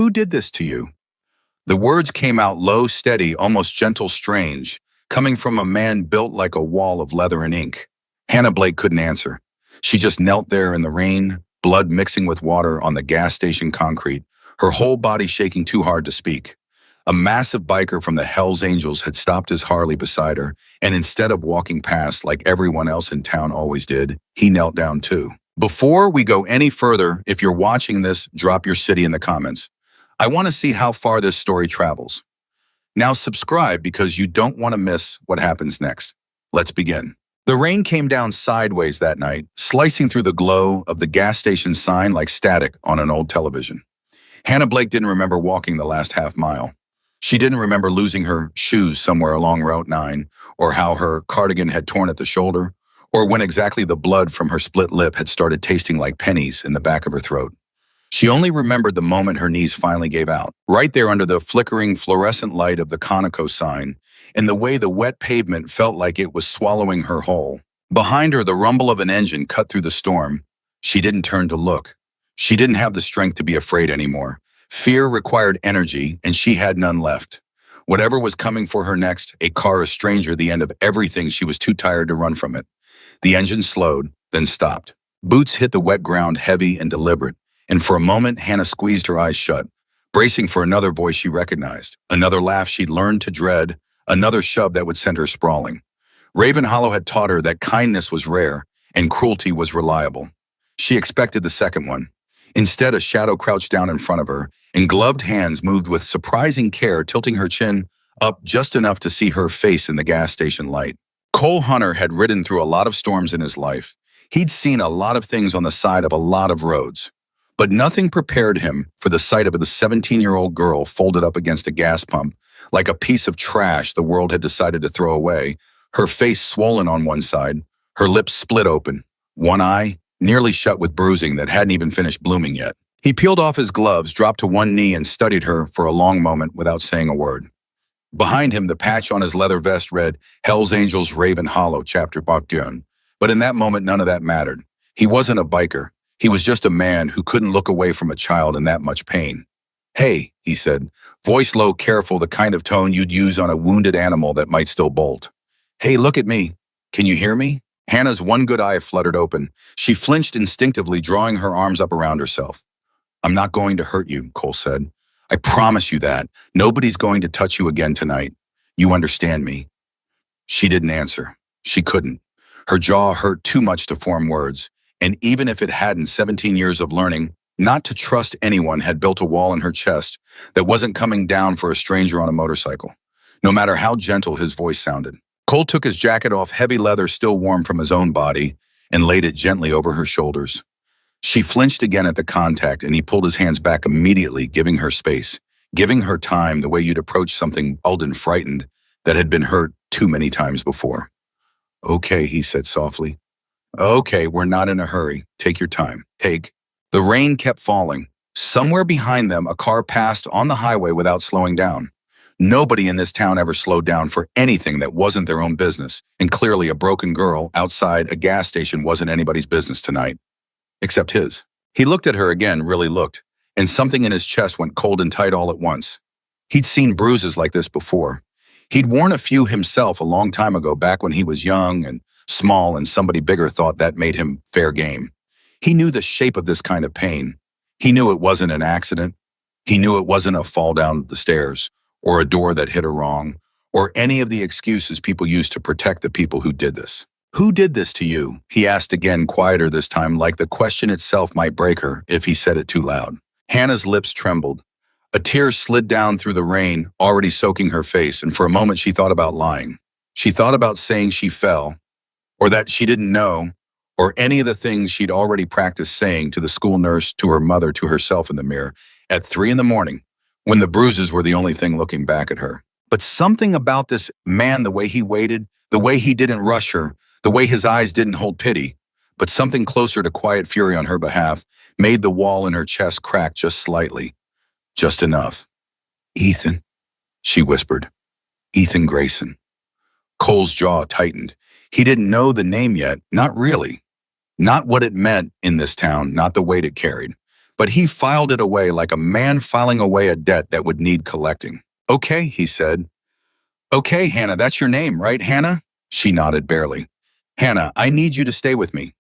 Who did this to you?" The words came out low, steady, almost gentle, strange, coming from a man built like a wall of leather and ink. Hannah Blake couldn't answer. She just knelt there in the rain, blood mixing with water on the gas station concrete, her whole body shaking too hard to speak. A massive biker from the Hells Angels had stopped his Harley beside her, and instead of walking past like everyone else in town always did, he knelt down too. Before we go any further, if you're watching this, drop your city in the comments. I want to see how far this story travels. Now subscribe because you don't want to miss what happens next. Let's begin. The rain came down sideways that night, slicing through the glow of the gas station sign like static on an old television. Hannah Blake didn't remember walking the last half mile. She didn't remember losing her shoes somewhere along Route 9, or how her cardigan had torn at the shoulder, or when exactly the blood from her split lip had started tasting like pennies in the back of her throat. She only remembered the moment her knees finally gave out, right there under the flickering fluorescent light of the Conoco sign, and the way the wet pavement felt like it was swallowing her whole. Behind her, the rumble of an engine cut through the storm. She didn't turn to look. She didn't have the strength to be afraid anymore. Fear required energy, and she had none left. Whatever was coming for her next, a car, a stranger, the end of everything, she was too tired to run from it. The engine slowed, then stopped. Boots hit the wet ground heavy and deliberate, and for a moment, Hannah squeezed her eyes shut, bracing for another voice she recognized, another laugh she'd learned to dread, another shove that would send her sprawling. Raven Hollow had taught her that kindness was rare and cruelty was reliable. She expected the second one. Instead, a shadow crouched down in front of her, and gloved hands moved with surprising care, tilting her chin up just enough to see her face in the gas station light. Cole Hunter had ridden through a lot of storms in his life. He'd seen a lot of things on the side of a lot of roads. But nothing prepared him for the sight of the 17-year-old girl folded up against a gas pump, like a piece of trash the world had decided to throw away, her face swollen on one side, her lips split open, one eye nearly shut with bruising that hadn't even finished blooming yet. He peeled off his gloves, dropped to one knee, and studied her for a long moment without saying a word. Behind him, the patch on his leather vest read, Hells Angels Raven Hollow, Chapter Bakdun. But in that moment, none of that mattered. He wasn't a biker. He was just a man who couldn't look away from a child in that much pain. "Hey," he said, voice low, careful, the kind of tone you'd use on a wounded animal that might still bolt. "Hey, look at me. Can you hear me?" Hannah's one good eye fluttered open. She flinched instinctively, drawing her arms up around herself. "I'm not going to hurt you," Cole said. "I promise you that. Nobody's going to touch you again tonight. You understand me?" She didn't answer. She couldn't. Her jaw hurt too much to form words, and even if it hadn't, 17 years of learning not to trust anyone had built a wall in her chest that wasn't coming down for a stranger on a motorcycle, no matter how gentle his voice sounded. Cole took his jacket off, heavy leather still warm from his own body, and laid it gently over her shoulders. She flinched again at the contact, and he pulled his hands back immediately, giving her space, giving her time the way you'd approach something old and frightened that had been hurt too many times before. "Okay," he said softly. "Okay, we're not in a hurry. Take your time. Take." The rain kept falling. Somewhere behind them, a car passed on the highway without slowing down. Nobody in this town ever slowed down for anything that wasn't their own business, and clearly a broken girl outside a gas station wasn't anybody's business tonight, except his. He looked at her again, really looked, and something in his chest went cold and tight all at once. He'd seen bruises like this before. He'd worn a few himself a long time ago, back when he was young and small and somebody bigger thought that made him fair game. He knew the shape of this kind of pain. He knew it wasn't an accident. He knew it wasn't a fall down the stairs, or a door that hit her wrong, or any of the excuses people used to protect the people who did this. "Who did this to you?" he asked again, quieter this time, like the question itself might break her if he said it too loud. Hannah's lips trembled. A tear slid down through the rain, already soaking her face, and for a moment she thought about lying. She thought about saying she fell, or that she didn't know, or any of the things she'd already practiced saying to the school nurse, to her mother, to herself in the mirror, at 3 a.m, when the bruises were the only thing looking back at her. But something about this man, the way he waited, the way he didn't rush her, the way his eyes didn't hold pity, but something closer to quiet fury on her behalf, made the wall in her chest crack just slightly. Just enough. "Ethan," she whispered. "Ethan Grayson." Cole's jaw tightened. He didn't know the name yet, not really. Not what it meant in this town, not the weight it carried. but he filed it away like a man filing away a debt that would need collecting. Okay, he said. Okay, Hannah, that's your name, right, Hannah? She nodded barely. Hannah, I need you to stay with me.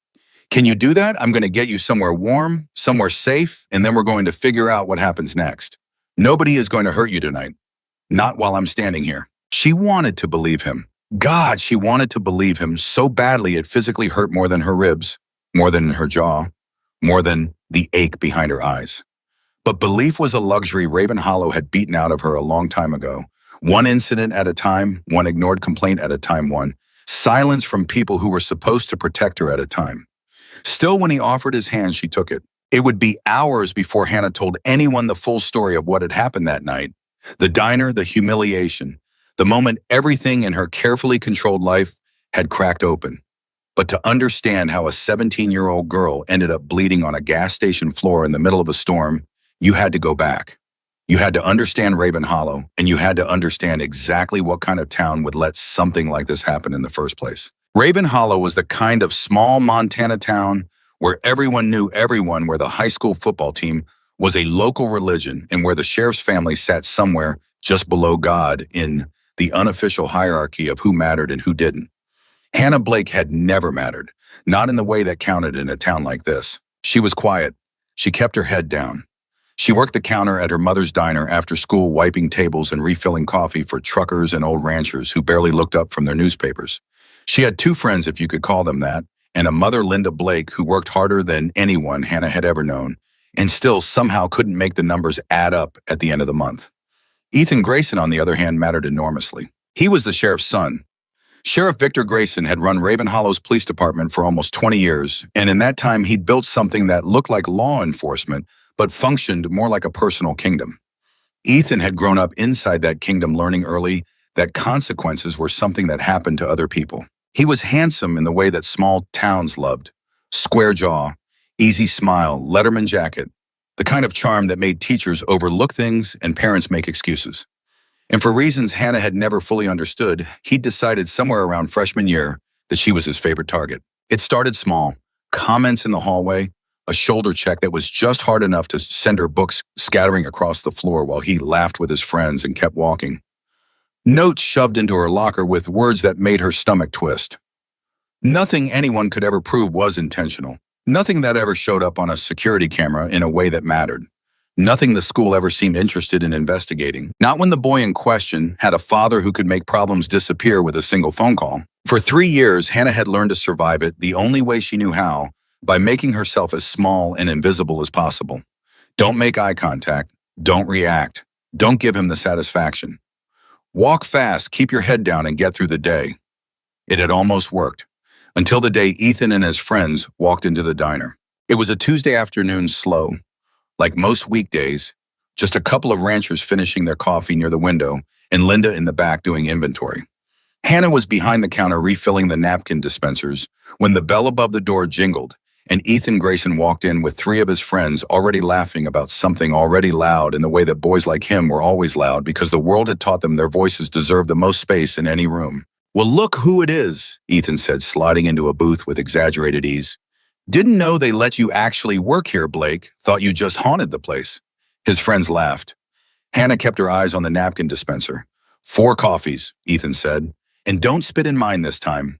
Can you do that? I'm going to get you somewhere warm, somewhere safe, and then we're going to figure out what happens next. Nobody is going to hurt you tonight. Not while I'm standing here. She wanted to believe him. God, she wanted to believe him so badly it physically hurt more than her ribs, more than her jaw, more than the ache behind her eyes. But belief was a luxury Ravenhollow had beaten out of her a long time ago. One incident at a time, one ignored complaint at a time, one silence from people who were supposed to protect her at a time. Still, when he offered his hand, she took it. It would be hours before Hannah told anyone the full story of what had happened that night. The diner, the humiliation, the moment everything in her carefully controlled life had cracked open. But to understand how a 17-year-old girl ended up bleeding on a gas station floor in the middle of a storm, you had to go back. You had to understand Ravenhollow, and you had to understand exactly what kind of town would let something like this happen in the first place. Ravenhollow was the kind of small Montana town where everyone knew everyone, where the high school football team was a local religion, and where the sheriff's family sat somewhere just below God in the unofficial hierarchy of who mattered and who didn't. Hannah Blake had never mattered, not in the way that counted in a town like this. She was quiet. She kept her head down. She worked the counter at her mother's diner after school, wiping tables and refilling coffee for truckers and old ranchers who barely looked up from their newspapers. She had two friends, if you could call them that, and a mother, Linda Blake, who worked harder than anyone Hannah had ever known, and still somehow couldn't make the numbers add up at the end of the month. Ethan Grayson, on the other hand, mattered enormously. He was the sheriff's son. Sheriff Victor Grayson had run Ravenhollow's police department for almost 20 years, and in that time he'd built something that looked like law enforcement, but functioned more like a personal kingdom. Ethan had grown up inside that kingdom, learning early that consequences were something that happened to other people. He was handsome in the way that small towns loved. Square jaw, easy smile, Letterman jacket, the kind of charm that made teachers overlook things and parents make excuses. And for reasons Hannah had never fully understood, he'd decided somewhere around freshman year that she was his favorite target. It started small, comments in the hallway, a shoulder check that was just hard enough to send her books scattering across the floor while he laughed with his friends and kept walking. Notes shoved into her locker with words that made her stomach twist. Nothing anyone could ever prove was intentional. Nothing that ever showed up on a security camera in a way that mattered. Nothing the school ever seemed interested in investigating. Not when the boy in question had a father who could make problems disappear with a single phone call. For 3 years, Hannah had learned to survive it the only way she knew how, by making herself as small and invisible as possible. Don't make eye contact. Don't react. Don't give him the satisfaction. Walk fast, keep your head down, and get through the day. It had almost worked, until the day Ethan and his friends walked into the diner. It was a Tuesday afternoon, slow. Like most weekdays, just a couple of ranchers finishing their coffee near the window, and Linda in the back doing inventory. Hannah was behind the counter refilling the napkin dispensers when the bell above the door jingled, and Ethan Grayson walked in with 3 of his friends already laughing about something already loud in the way that boys like him were always loud because the world had taught them their voices deserved the most space in any room. "Well, look who it is," Ethan said, sliding into a booth with exaggerated ease. "Didn't know they let you actually work here, Blake. Thought you just haunted the place." His friends laughed. Hannah kept her eyes on the napkin dispenser. "4 coffees," Ethan said. "And don't spit in mine this time."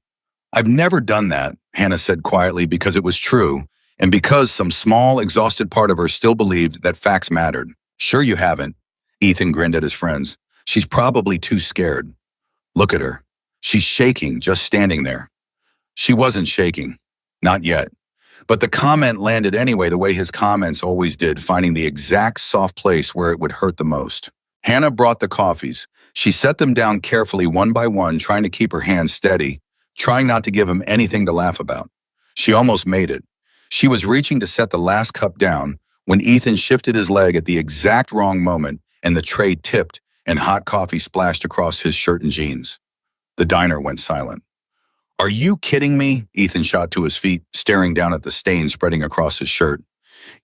"I've never done that," Hannah said quietly, because it was true, and because some small, exhausted part of her still believed that facts mattered. "Sure you haven't." Ethan grinned at his friends. "She's probably too scared. Look at her. She's shaking, just standing there." She wasn't shaking. Not yet. But the comment landed anyway, the way his comments always did, finding the exact soft place where it would hurt the most. Hannah brought the coffees. She set them down carefully, one by one, trying to keep her hands steady, trying not to give him anything to laugh about. She almost made it. She was reaching to set the last cup down when Ethan shifted his leg at the exact wrong moment and the tray tipped and hot coffee splashed across his shirt and jeans. The diner went silent. "Are you kidding me?" Ethan shot to his feet, staring down at the stain spreading across his shirt.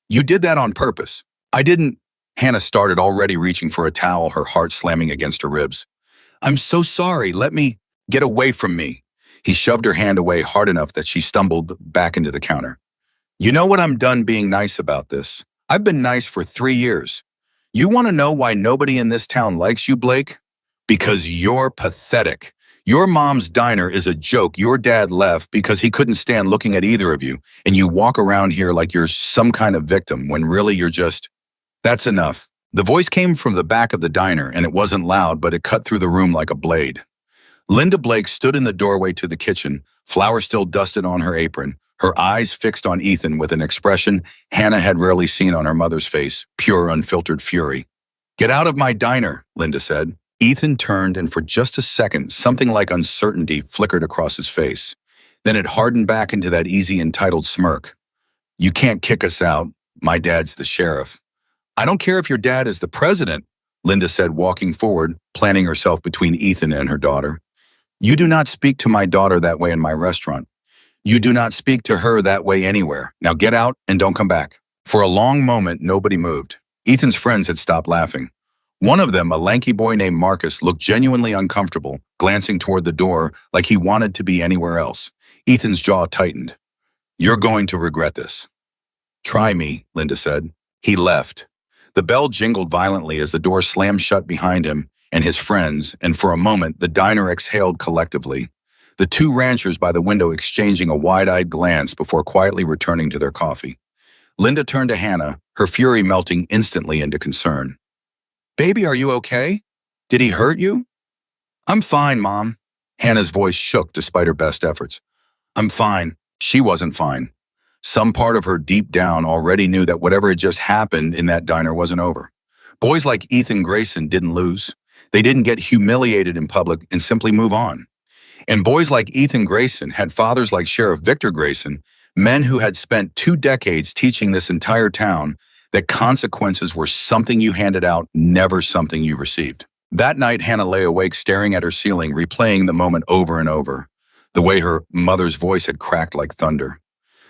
"You did that on purpose." "I didn't." Hannah started, already reaching for a towel, her heart slamming against her ribs. "I'm so sorry. Let me get away from me." He shoved her hand away hard enough that she stumbled back into the counter. "You know what? I'm done being nice about this. I've been nice for 3 years. You want to know why nobody in this town likes you, Blake? Because you're pathetic. Your mom's diner is a joke. Your dad left because he couldn't stand looking at either of you, and you walk around here like you're some kind of victim when really you're just... That's enough. The voice came from the back of the diner, and it wasn't loud, but it cut through the room like a blade. Linda Blake stood in the doorway to the kitchen, flour still dusted on her apron, her eyes fixed on Ethan with an expression Hannah had rarely seen on her mother's face, pure, unfiltered fury. "Get out of my diner," Linda said. Ethan turned, and for just a second, something like uncertainty flickered across his face. Then it hardened back into that easy, entitled smirk. "You can't kick us out. My dad's the sheriff." "I don't care if your dad is the president," Linda said, walking forward, planting herself between Ethan and her daughter. "You do not speak to my daughter that way in my restaurant. You do not speak to her that way anywhere. Now get out and don't come back." For a long moment, nobody moved. Ethan's friends had stopped laughing. One of them, a lanky boy named Marcus, looked genuinely uncomfortable, glancing toward the door like he wanted to be anywhere else. Ethan's jaw tightened. "You're going to regret this." "Try me," Linda said. He left. The bell jingled violently as the door slammed shut behind him and his friends, and for a moment the diner exhaled collectively, the two ranchers by the window exchanging a wide-eyed glance before quietly returning to their coffee. Linda turned to Hannah, her fury melting instantly into concern. "Baby, are you okay? Did he hurt you?" "I'm fine, Mom." Hannah's voice shook despite her best efforts. "I'm fine." She wasn't fine. Some part of her deep down already knew that whatever had just happened in that diner wasn't over. Boys like Ethan Grayson didn't lose. They didn't get humiliated in public and simply move on. And boys like Ethan Grayson had fathers like Sheriff Victor Grayson, men who had spent 2 decades teaching this entire town that consequences were something you handed out, never something you received. That night, Hannah lay awake staring at her ceiling, replaying the moment over and over. The way her mother's voice had cracked like thunder.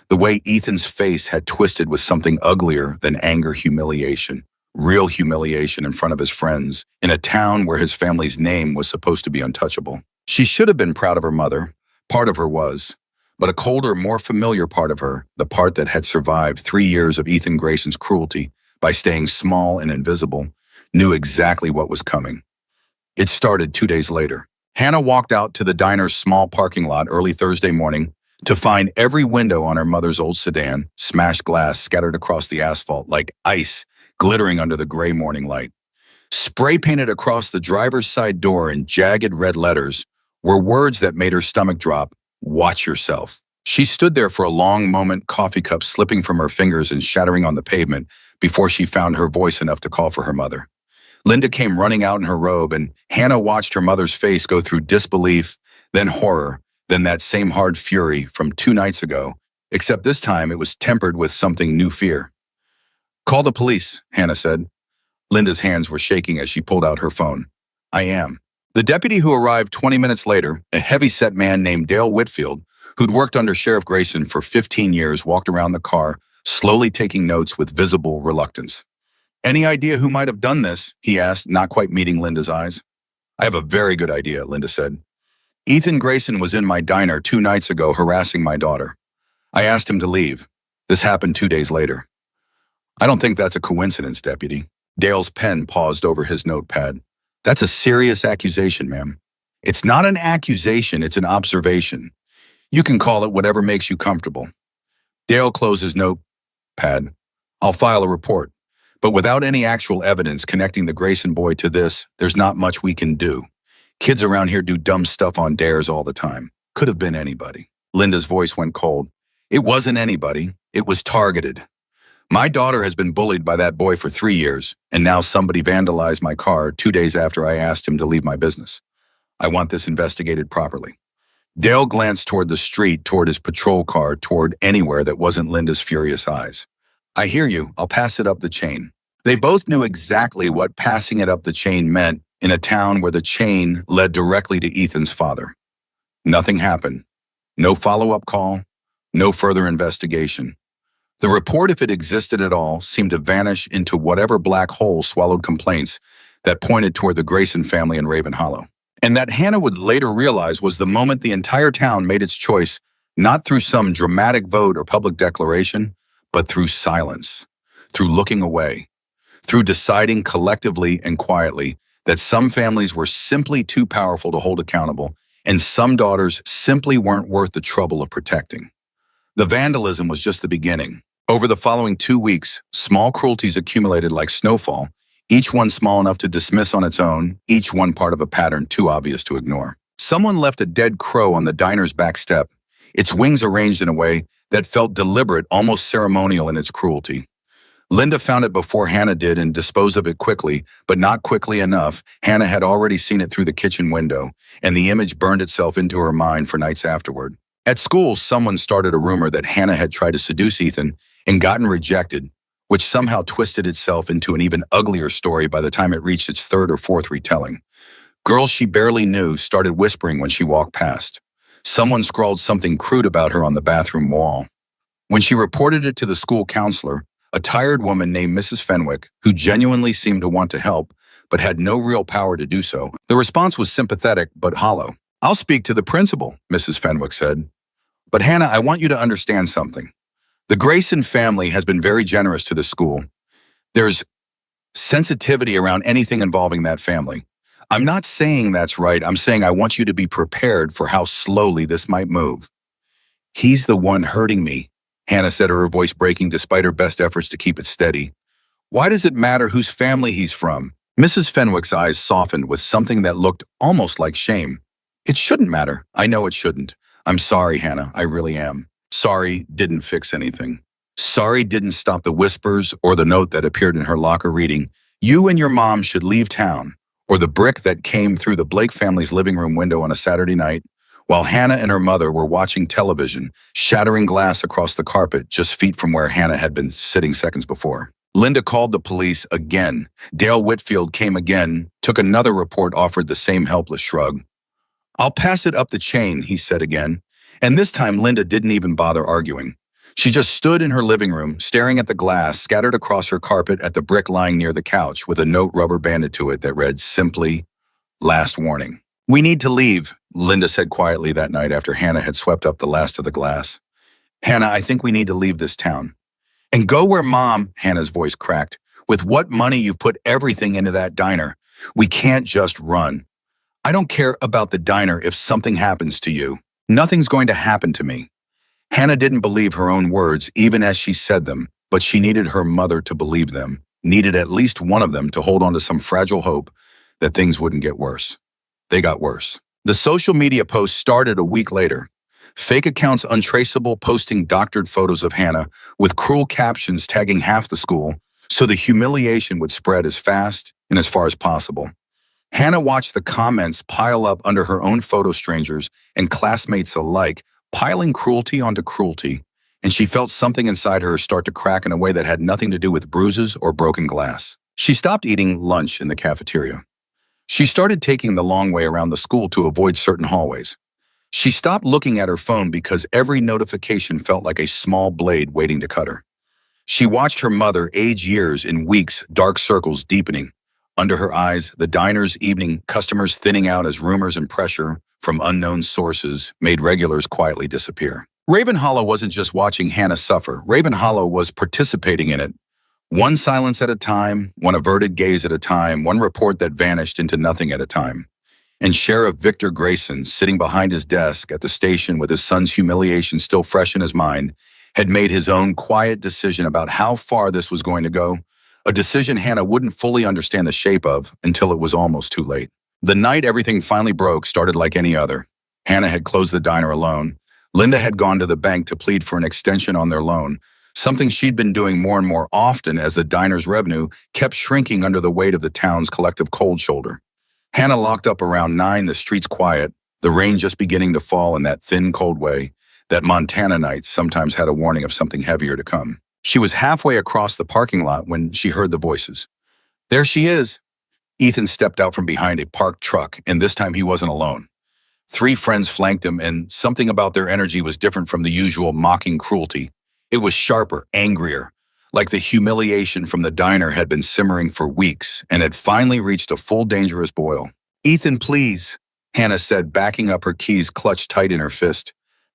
The way Ethan's face had twisted with something uglier than anger, humiliation. Real humiliation in front of his friends, in a town where his family's name was supposed to be untouchable. She should have been proud of her mother. Part of her was. But a colder, more familiar part of her, the part that had survived 3 years of Ethan Grayson's cruelty by staying small and invisible, knew exactly what was coming. It started 2 days later. Hannah walked out to the diner's small parking lot early Thursday morning to find every window on her mother's old sedan, smashed glass scattered across the asphalt like ice glittering under the gray morning light. Spray painted across the driver's side door in jagged red letters were words that made her stomach drop. "Watch yourself." She stood there for a long moment, coffee cup slipping from her fingers and shattering on the pavement before she found her voice enough to call for her mother. Linda came running out in her robe, and Hannah watched her mother's face go through disbelief, then horror, then that same hard fury from 2 nights ago, except this time it was tempered with something new fear. "Call the police," Hannah said. Linda's hands were shaking as she pulled out her phone. "I am." The deputy who arrived 20 minutes later, a heavy-set man named Dale Whitfield, who'd worked under Sheriff Grayson for 15 years, walked around the car, slowly taking notes with visible reluctance. "Any idea who might have done this?" he asked, not quite meeting Linda's eyes. "I have a very good idea," Linda said. "Ethan Grayson was in my diner 2 nights ago harassing my daughter. I asked him to leave. This happened 2 days later." "I don't think that's a coincidence, Deputy." Dale's pen paused over his notepad. "That's a serious accusation, ma'am." "It's not an accusation, it's an observation. You can call it whatever makes you comfortable." Dale closed his notepad. "I'll file a report. But without any actual evidence connecting the Grayson boy to this, there's not much we can do. Kids around here do dumb stuff on dares all the time. Could have been anybody." Linda's voice went cold. "It wasn't anybody. It was targeted. My daughter has been bullied by that boy for 3 years, and now somebody vandalized my car 2 days after I asked him to leave my business. I want this investigated properly." Dale glanced toward the street, toward his patrol car, toward anywhere that wasn't Linda's furious eyes. "I hear you. I'll pass it up the chain." They both knew exactly what passing it up the chain meant in a town where the chain led directly to Ethan's father. Nothing happened. No follow-up call. No further investigation. The report, if it existed at all, seemed to vanish into whatever black hole swallowed complaints that pointed toward the Grayson family in Raven Hollow. And that Hannah would later realize was the moment the entire town made its choice, not through some dramatic vote or public declaration, but through silence. through looking away, through deciding collectively and quietly that some families were simply too powerful to hold accountable, and some daughters simply weren't worth the trouble of protecting. The vandalism was just the beginning. Over the following 2 weeks, small cruelties accumulated like snowfall, each one small enough to dismiss on its own, each one part of a pattern too obvious to ignore. Someone left a dead crow on the diner's back step, its wings arranged in a way that felt deliberate, almost ceremonial in its cruelty. Linda found it before Hannah did and disposed of it quickly, but not quickly enough. Hannah had already seen it through the kitchen window, and the image burned itself into her mind for nights afterward. At school, someone started a rumor that Hannah had tried to seduce Ethan and gotten rejected, which somehow twisted itself into an even uglier story by the time it reached its third or fourth retelling. Girls she barely knew started whispering when she walked past. Someone scrawled something crude about her on the bathroom wall. When she reported it to the school counselor, a tired woman named Mrs. Fenwick, who genuinely seemed to want to help, but had no real power to do so, the response was sympathetic but hollow. "I'll speak to the principal," Mrs. Fenwick said. "But Hannah, I want you to understand something. The Grayson family has been very generous to the school. There's sensitivity around anything involving that family. I'm not saying that's right. I'm saying I want you to be prepared for how slowly this might move." "He's the one hurting me," Hannah said, her voice breaking despite her best efforts to keep it steady. "Why does it matter whose family he's from?" Mrs. Fenwick's eyes softened with something that looked almost like shame. "It shouldn't matter. I know it shouldn't. I'm sorry, Hannah. I really am. Sorry didn't fix anything. Sorry didn't stop the whispers or the note that appeared in her locker reading, 'You and your mom should leave town,' or the brick that came through the Blake family's living room window on a Saturday night, while Hannah and her mother were watching television, shattering glass across the carpet just feet from where Hannah had been sitting seconds before. Linda called the police again. Dale Whitfield came again, took another report, offered the same helpless shrug. "I'll pass it up the chain," he said again. And this time Linda didn't even bother arguing. She just stood in her living room, staring at the glass scattered across her carpet at the brick lying near the couch with a note rubber banded to it that read simply, "Last warning." "We need to leave," Linda said quietly that night after Hannah had swept up the last of the glass. "Hannah, I think we need to leave this town." "And go where Mom," Hannah's voice cracked. "With what money you've put everything into that diner. We can't just run. I don't care about the diner if something happens to you. Nothing's going to happen to me." Hannah didn't believe her own words even as she said them, but she needed her mother to believe them, needed at least one of them to hold on to some fragile hope that things wouldn't get worse. They got worse. The social media posts started a week later. Fake accounts untraceable posting doctored photos of Hannah with cruel captions tagging half the school so the humiliation would spread as fast and as far as possible. Hannah watched the comments pile up under her own photo, strangers and classmates alike, piling cruelty onto cruelty, and she felt something inside her start to crack in a way that had nothing to do with bruises or broken glass. She stopped eating lunch in the cafeteria. She started taking the long way around the school to avoid certain hallways. She stopped looking at her phone because every notification felt like a small blade waiting to cut her. She watched her mother age years in weeks, dark circles deepening. Under her eyes, the diner's evening customers thinning out as rumors and pressure from unknown sources made regulars quietly disappear. Raven Hollow wasn't just watching Hannah suffer. Raven Hollow was participating in it. One silence at a time, one averted gaze at a time, one report that vanished into nothing at a time. And Sheriff Victor Grayson, sitting behind his desk at the station with his son's humiliation still fresh in his mind, had made his own quiet decision about how far this was going to go, a decision Hannah wouldn't fully understand the shape of until it was almost too late. The night everything finally broke started like any other. Hannah had closed the diner alone. Linda had gone to the bank to plead for an extension on their loan, something she'd been doing more and more often as the diner's revenue kept shrinking under the weight of the town's collective cold shoulder. Hannah locked up around 9, the streets quiet, the rain just beginning to fall in that thin, cold way that Montana nights sometimes had a warning of something heavier to come. She was halfway across the parking lot when she heard the voices. "There she is." Ethan stepped out from behind a parked truck, and this time he wasn't alone. 3 friends flanked him, and something about their energy was different from the usual mocking cruelty. It was sharper, angrier, like the humiliation from the diner had been simmering for weeks and had finally reached a full dangerous boil. "Ethan, please," Hannah said, backing up, her keys clutched tight in her fist.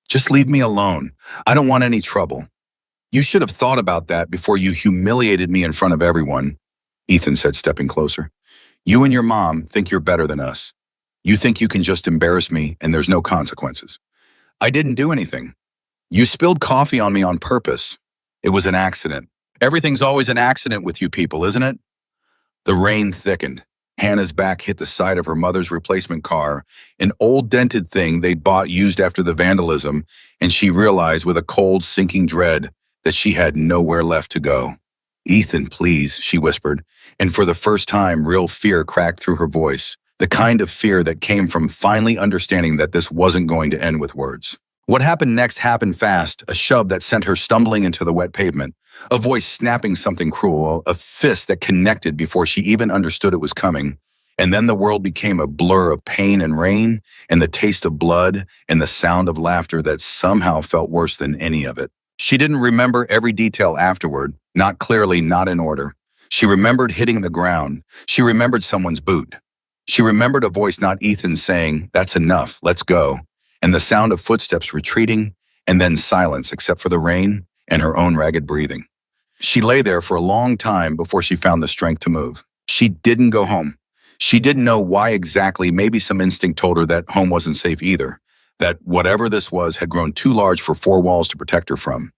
"Just leave me alone. I don't want any trouble." You should have thought about that before you humiliated me in front of everyone, Ethan said, stepping closer. You and your mom think you're better than us. You think you can just embarrass me and there's no consequences. I didn't do anything. You spilled coffee on me on purpose. It was an accident. Everything's always an accident with you people, isn't it? The rain thickened. Hannah's back hit the side of her mother's replacement car, an old dented thing they'd bought used after the vandalism, and she realized with a cold, sinking dread that she had nowhere left to go. Ethan, please, she whispered, and for the first time, real fear cracked through her voice, the kind of fear that came from finally understanding that this wasn't going to end with words. What happened next happened fast, a shove that sent her stumbling into the wet pavement, a voice snapping something cruel, a fist that connected before she even understood it was coming. And then the world became a blur of pain and rain, and the taste of blood, and the sound of laughter that somehow felt worse than any of it. She didn't remember every detail afterward, not clearly, not in order. She remembered hitting the ground. She remembered someone's boot. She remembered a voice, not Ethan's, saying, "That's enough, let's go," and the sound of footsteps retreating, and then silence except for the rain and her own ragged breathing. She lay there for a long time before she found the strength to move. She didn't go home. She didn't know why exactly. Maybe some instinct told her that home wasn't safe either, that whatever this was had grown too large for four walls to protect her from.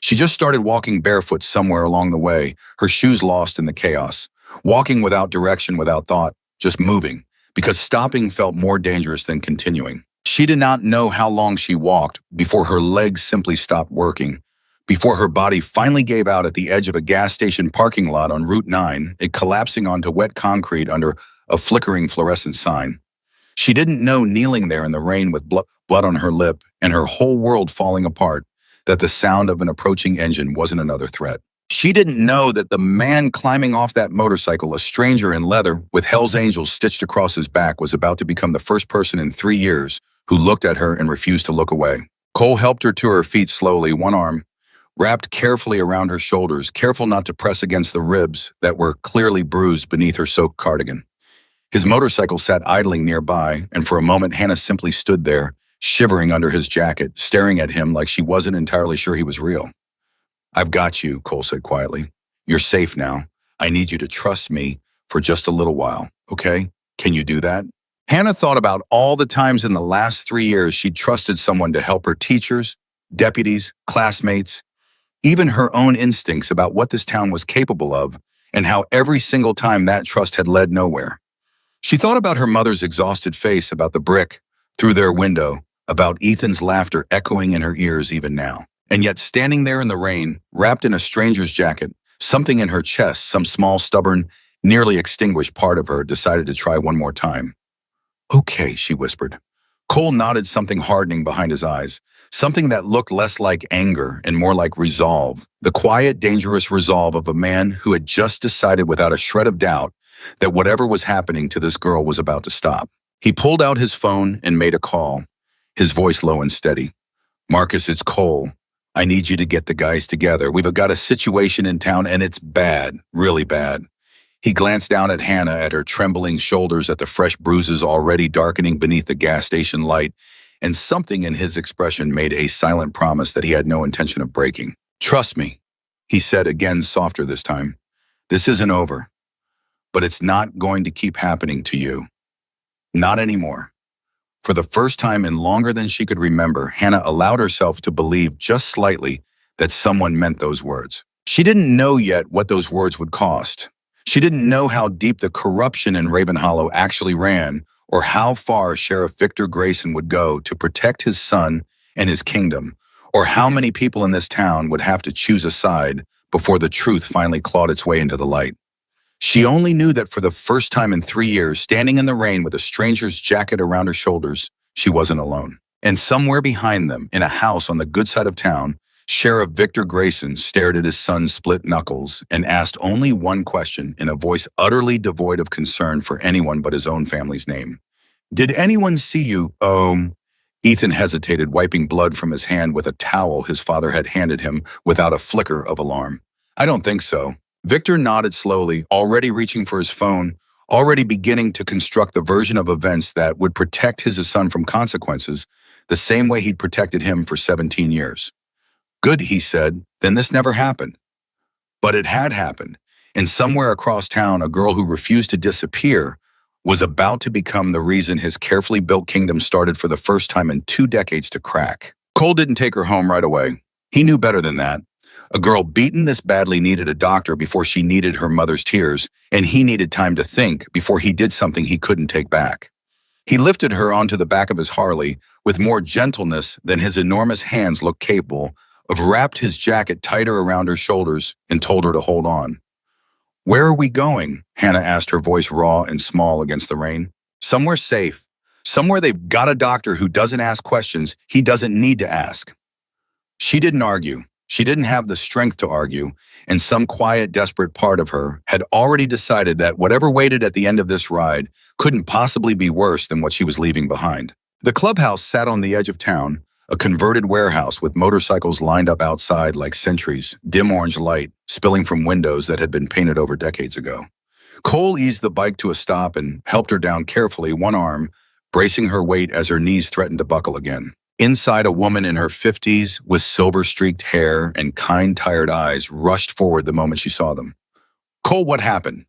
She just started walking barefoot somewhere along the way, her shoes lost in the chaos, walking without direction, without thought, just moving, because stopping felt more dangerous than continuing. She did not know how long she walked before her legs simply stopped working, before her body finally gave out at the edge of a gas station parking lot on Route 9, it collapsing onto wet concrete under a flickering fluorescent sign. She didn't know, kneeling there in the rain with blood on her lip and her whole world falling apart, that the sound of an approaching engine wasn't another threat. She didn't know that the man climbing off that motorcycle, a stranger in leather with Hell's Angels stitched across his back, was about to become the first person in 3 years who looked at her and refused to look away. Cole helped her to her feet slowly, one arm wrapped carefully around her shoulders, careful not to press against the ribs that were clearly bruised beneath her soaked cardigan. His motorcycle sat idling nearby, and for a moment Hannah simply stood there, shivering under his jacket, staring at him like she wasn't entirely sure he was real. "I've got you," Cole said quietly. "You're safe now. I need you to trust me for just a little while, okay? Can you do that?" Hannah thought about all the times in the last 3 years she'd trusted someone to help her: teachers, deputies, classmates, even her own instincts about what this town was capable of, and how every single time that trust had led nowhere. She thought about her mother's exhausted face, about the brick through their window, about Ethan's laughter echoing in her ears even now. And yet, standing there in the rain, wrapped in a stranger's jacket, something in her chest, some small, stubborn, nearly extinguished part of her, decided to try one more time. "Okay," she whispered. Cole nodded, something hardening behind his eyes, something that looked less like anger and more like resolve, the quiet, dangerous resolve of a man who had just decided without a shred of doubt that whatever was happening to this girl was about to stop. He pulled out his phone and made a call, his voice low and steady. "Marcus, it's Cole. I need you to get the guys together. We've got a situation in town and it's bad, really bad." He glanced down at Hannah, at her trembling shoulders, at the fresh bruises already darkening beneath the gas station light, and something in his expression made a silent promise that he had no intention of breaking. "Trust me," he said, again softer this time. "This isn't over, but it's not going to keep happening to you. Not anymore." For the first time in longer than she could remember, Hannah allowed herself to believe just slightly that someone meant those words. She didn't know yet what those words would cost. She didn't know how deep the corruption in Ravenhollow actually ran, or how far Sheriff Victor Grayson would go to protect his son and his kingdom, or how many people in this town would have to choose a side before the truth finally clawed its way into the light. She only knew that for the first time in 3 years, standing in the rain with a stranger's jacket around her shoulders, she wasn't alone. And somewhere behind them, in a house on the good side of town, Sheriff Victor Grayson stared at his son's split knuckles and asked only one question in a voice utterly devoid of concern for anyone but his own family's name. "Did anyone see you?" Ethan hesitated, wiping blood from his hand with a towel his father had handed him without a flicker of alarm. "I don't think so." Victor nodded slowly, already reaching for his phone, already beginning to construct the version of events that would protect his son from consequences, the same way he'd protected him for 17 years. Good, he said. Then this never happened. But it had happened. And somewhere across town, a girl who refused to disappear was about to become the reason his carefully built kingdom started for the first time in 2 decades to crack. Cole didn't take her home right away. He knew better than that. A girl beaten this badly needed a doctor before she needed her mother's tears, and he needed time to think before he did something he couldn't take back. He lifted her onto the back of his Harley with more gentleness than his enormous hands looked capable of, wrapped his jacket tighter around her shoulders, and told her to hold on. Where are we going? Hannah asked, her voice raw and small against the rain. Somewhere safe. Somewhere they've got a doctor who doesn't ask questions he doesn't need to ask. She didn't argue. She didn't have the strength to argue, and some quiet, desperate part of her had already decided that whatever waited at the end of this ride couldn't possibly be worse than what she was leaving behind. The clubhouse sat on the edge of town, a converted warehouse with motorcycles lined up outside like sentries, dim orange light spilling from windows that had been painted over decades ago. Cole eased the bike to a stop and helped her down carefully, one arm bracing her weight as her knees threatened to buckle again. Inside, a woman in her 50s with silver-streaked hair and kind, tired eyes rushed forward the moment she saw them. Cole, what happened?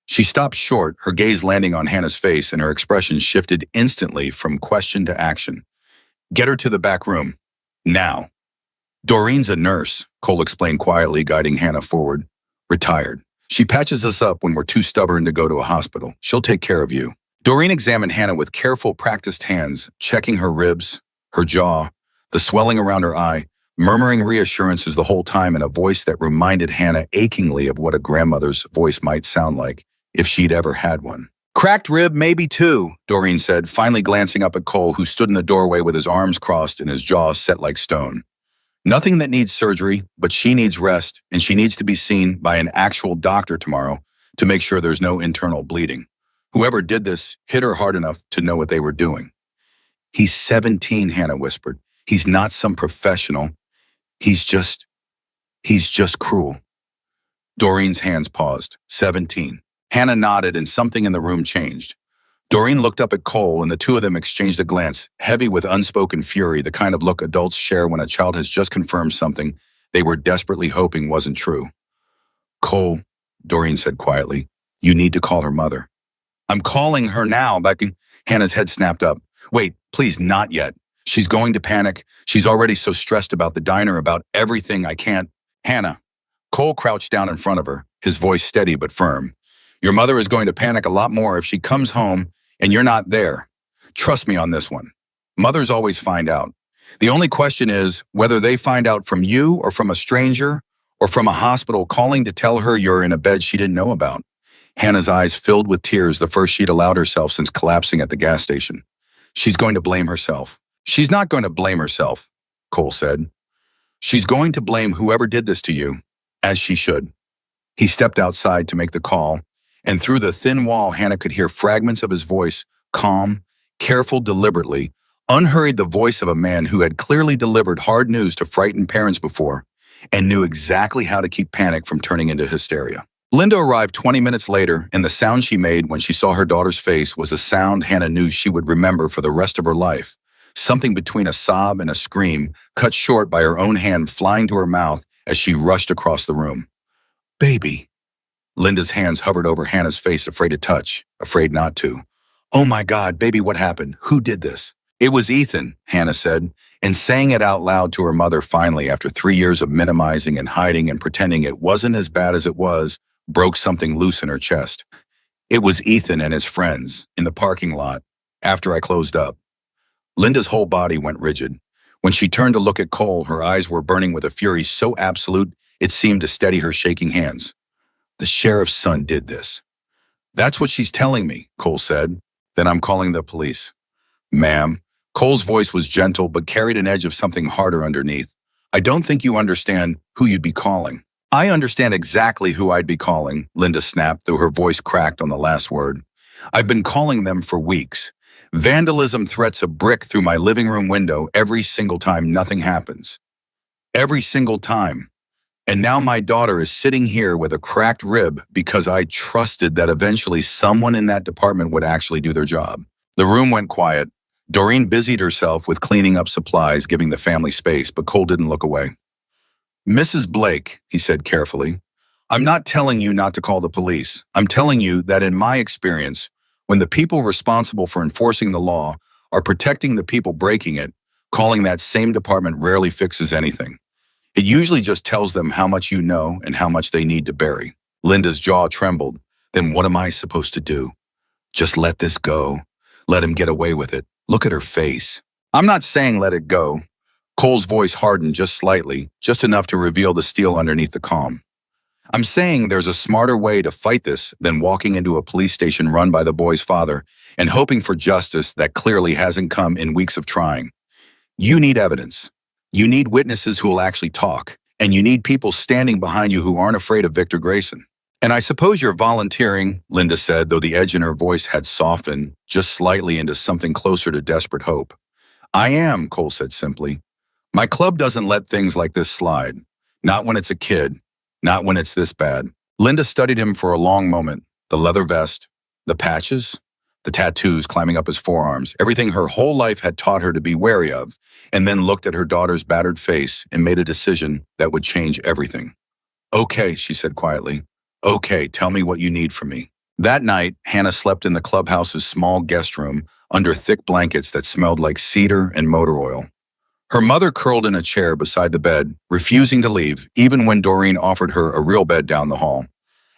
She stopped short, her gaze landing on Hannah's face, and her expression shifted instantly from question to action. Get her to the back room. Now. Doreen's a nurse, Cole explained quietly, guiding Hannah forward. Retired. She patches us up when we're too stubborn to go to a hospital. She'll take care of you. Doreen examined Hannah with careful, practiced hands, checking her ribs, her jaw, the swelling around her eye, murmuring reassurances the whole time in a voice that reminded Hannah achingly of what a grandmother's voice might sound like if she'd ever had one. Cracked rib, maybe two, Doreen said, finally glancing up at Cole, who stood in the doorway with his arms crossed and his jaw set like stone. Nothing that needs surgery, but she needs rest, and she needs to be seen by an actual doctor tomorrow to make sure there's no internal bleeding. Whoever did this hit her hard enough to know what they were doing. He's 17, Hannah whispered. He's not some professional. He's just cruel. Doreen's hands paused. 17. Hannah nodded and something in the room changed. Doreen looked up at Cole and the two of them exchanged a glance, heavy with unspoken fury, the kind of look adults share when a child has just confirmed something they were desperately hoping wasn't true. Cole, Doreen said quietly, you need to call her mother. I'm calling her now, Becky. Hannah's head snapped up. Wait, please, not yet. She's going to panic. She's already so stressed about the diner, about everything. I can't. Hannah. Cole crouched down in front of her, his voice steady but firm. Your mother is going to panic a lot more if she comes home and you're not there. Trust me on this one. Mothers always find out. The only question is whether they find out from you or from a stranger or from a hospital calling to tell her you're in a bed she didn't know about. Hannah's eyes filled with tears, the first she'd allowed herself since collapsing at the gas station. She's going to blame herself. She's not going to blame herself, Cole said. She's going to blame whoever did this to you, as she should. He stepped outside to make the call, and through the thin wall, Hannah could hear fragments of his voice, calm, careful, deliberately, unhurried, the voice of a man who had clearly delivered hard news to frightened parents before and knew exactly how to keep panic from turning into hysteria. Linda arrived 20 minutes later, and the sound she made when she saw her daughter's face was a sound Hannah knew she would remember for the rest of her life, something between a sob and a scream, cut short by her own hand flying to her mouth as she rushed across the room. Baby. Linda's hands hovered over Hannah's face, afraid to touch, afraid not to. Oh my God, baby, what happened? Who did this? It was Ethan, Hannah said, and saying it out loud to her mother finally, after 3 years of minimizing and hiding and pretending it wasn't as bad as it was, broke something loose in her chest. It was Ethan and his friends, in the parking lot, after I closed up. Linda's whole body went rigid. When she turned to look at Cole, her eyes were burning with a fury so absolute it seemed to steady her shaking hands. The sheriff's son did this. That's what she's telling me, Cole said. Then I'm calling the police. Ma'am. Cole's voice was gentle but carried an edge of something harder underneath. I don't think you understand who you'd be calling. I understand exactly who I'd be calling, Linda snapped, though her voice cracked on the last word. I've been calling them for weeks. Vandalism threats a brick through my living room window every single time nothing happens. Every single time. And now my daughter is sitting here with a cracked rib because I trusted that eventually someone in that department would actually do their job. The room went quiet. Doreen busied herself with cleaning up supplies, giving the family space, but Cole didn't look away. Mrs. Blake, he said carefully, I'm not telling you not to call the police. I'm telling you that in my experience, when the people responsible for enforcing the law are protecting the people breaking it, calling that same department rarely fixes anything. It usually just tells them how much you know and how much they need to bury. Linda's jaw trembled. Then what am I supposed to do? Just let this go. Let him get away with it. Look at her face. I'm not saying let it go. Cole's voice hardened just slightly, just enough to reveal the steel underneath the calm. I'm saying there's a smarter way to fight this than walking into a police station run by the boy's father and hoping for justice that clearly hasn't come in weeks of trying. You need evidence. You need witnesses who will actually talk, and you need people standing behind you who aren't afraid of Victor Grayson. And I suppose you're volunteering, Linda said, though the edge in her voice had softened just slightly into something closer to desperate hope. I am, Cole said simply. My club doesn't let things like this slide. Not when it's a kid. Not when it's this bad. Linda studied him for a long moment. The leather vest, the patches, the tattoos climbing up his forearms, everything her whole life had taught her to be wary of, and then looked at her daughter's battered face and made a decision that would change everything. Okay, she said quietly. Okay, tell me what you need from me. That night, Hannah slept in the clubhouse's small guest room under thick blankets that smelled like cedar and motor oil. Her mother curled in a chair beside the bed, refusing to leave, even when Doreen offered her a real bed down the hall.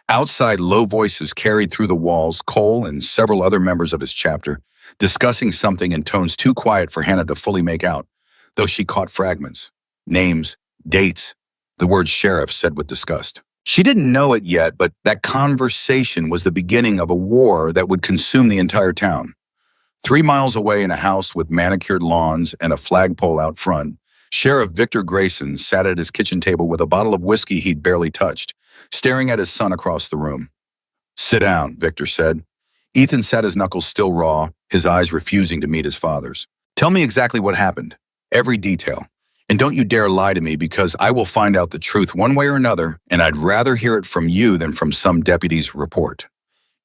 Outside, low voices carried through the walls, Cole and several other members of his chapter, discussing something in tones too quiet for Hannah to fully make out, though she caught fragments. Names, dates, the word sheriff said with disgust. She didn't know it yet, but that conversation was the beginning of a war that would consume the entire town. 3 miles away in a house with manicured lawns and a flagpole out front, Sheriff Victor Grayson sat at his kitchen table with a bottle of whiskey he'd barely touched, staring at his son across the room. Sit down, Victor said. Ethan sat his knuckles still raw, his eyes refusing to meet his father's. Tell me exactly what happened. Every detail. And don't you dare lie to me because I will find out the truth one way or another, and I'd rather hear it from you than from some deputy's report.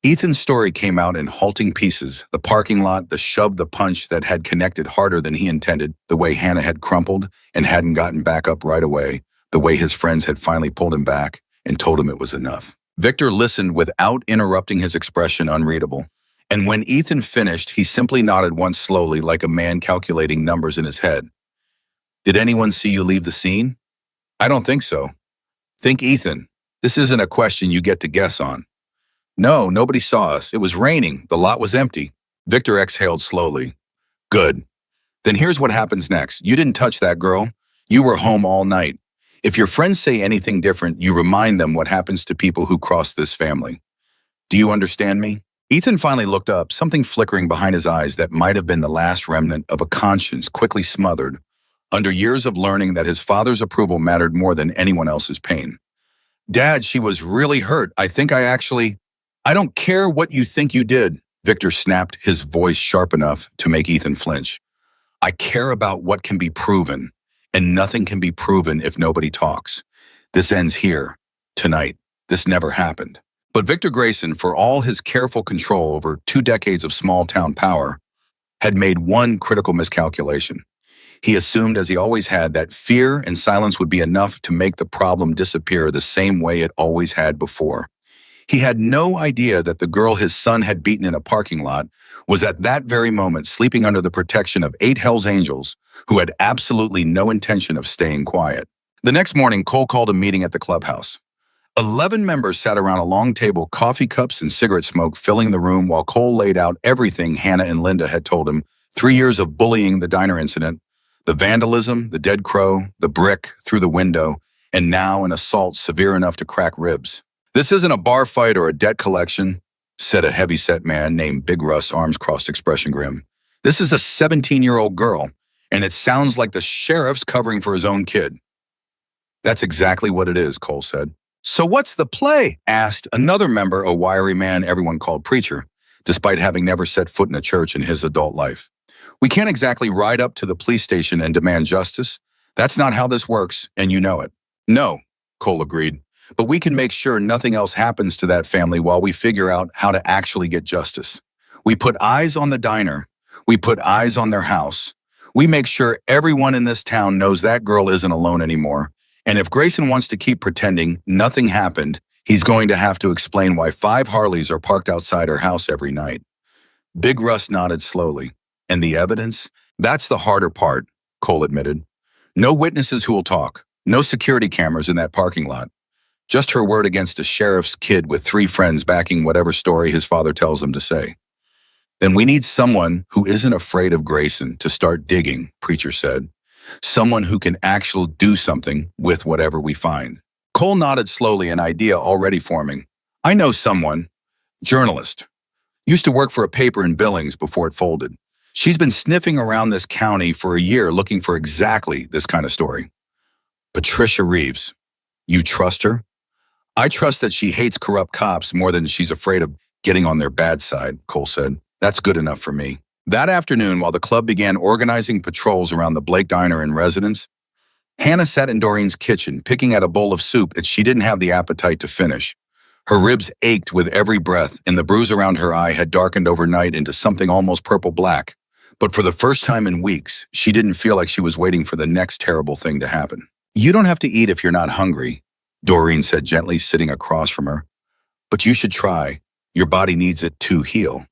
Ethan's story came out in halting pieces, the parking lot, the shove, the punch that had connected harder than he intended, the way Hannah had crumpled and hadn't gotten back up right away, the way his friends had finally pulled him back and told him it was enough. Victor listened without interrupting, his expression unreadable. And when Ethan finished, he simply nodded once slowly like a man calculating numbers in his head. Did anyone see you leave the scene? I don't think so. Think Ethan. This isn't a question you get to guess on. No, nobody saw us. It was raining. The lot was empty. Victor exhaled slowly. Good. Then here's what happens next. You didn't touch that girl. You were home all night. If your friends say anything different, you remind them what happens to people who cross this family. Do you understand me? Ethan finally looked up, something flickering behind his eyes that might have been the last remnant of a conscience quickly smothered under years of learning that his father's approval mattered more than anyone else's pain. Dad, she was really hurt. I don't care what you think you did, Victor snapped, his voice sharp enough to make Ethan flinch. I care about what can be proven, and nothing can be proven if nobody talks. This ends here, tonight. This never happened. But Victor Grayson, for all his careful control over 2 decades of small-town power, had made one critical miscalculation. He assumed, as he always had, that fear and silence would be enough to make the problem disappear the same way it always had before. He had no idea that the girl his son had beaten in a parking lot was at that very moment sleeping under the protection of 8 Hells Angels who had absolutely no intention of staying quiet. The next morning, Cole called a meeting at the clubhouse. 11 members sat around a long table, coffee cups and cigarette smoke filling the room while Cole laid out everything Hannah and Linda had told him, 3 years of bullying, the diner incident, the vandalism, the dead crow, the brick through the window, and now an assault severe enough to crack ribs. This isn't a bar fight or a debt collection, said a heavy-set man named Big Russ, arms crossed, expression grim. This is a 17-year-old girl, and it sounds like the sheriff's covering for his own kid. That's exactly what it is, Cole said. So what's the play? Asked another member, a wiry man everyone called Preacher, despite having never set foot in a church in his adult life. We can't exactly ride up to the police station and demand justice. That's not how this works, and you know it. No, Cole agreed, but we can make sure nothing else happens to that family while we figure out how to actually get justice. We put eyes on the diner. We put eyes on their house. We make sure everyone in this town knows that girl isn't alone anymore, And if Grayson wants to keep pretending nothing happened, he's going to have to explain why 5 Harleys are parked outside her house every night. Big Russ nodded slowly. And the evidence? That's the harder part, Cole admitted. No witnesses who will talk. No security cameras in that parking lot. Just her word against a sheriff's kid with 3 friends backing whatever story his father tells him to say. Then we need someone who isn't afraid of Grayson to start digging, Preacher said. Someone who can actually do something with whatever we find. Cole nodded slowly, an idea already forming. I know someone. Journalist. Used to work for a paper in Billings before it folded. She's been sniffing around this county for a year looking for exactly this kind of story. Patricia Reeves. You trust her? I trust that she hates corrupt cops more than she's afraid of getting on their bad side, Cole said. That's good enough for me. That afternoon, while the club began organizing patrols around the Blake Diner in residence, Hannah sat in Doreen's kitchen, picking at a bowl of soup that she didn't have the appetite to finish. Her ribs ached with every breath, and the bruise around her eye had darkened overnight into something almost purple-black. But for the first time in weeks, she didn't feel like she was waiting for the next terrible thing to happen. You don't have to eat if you're not hungry, Doreen said gently, sitting across from her. But you should try. Your body needs it to heal.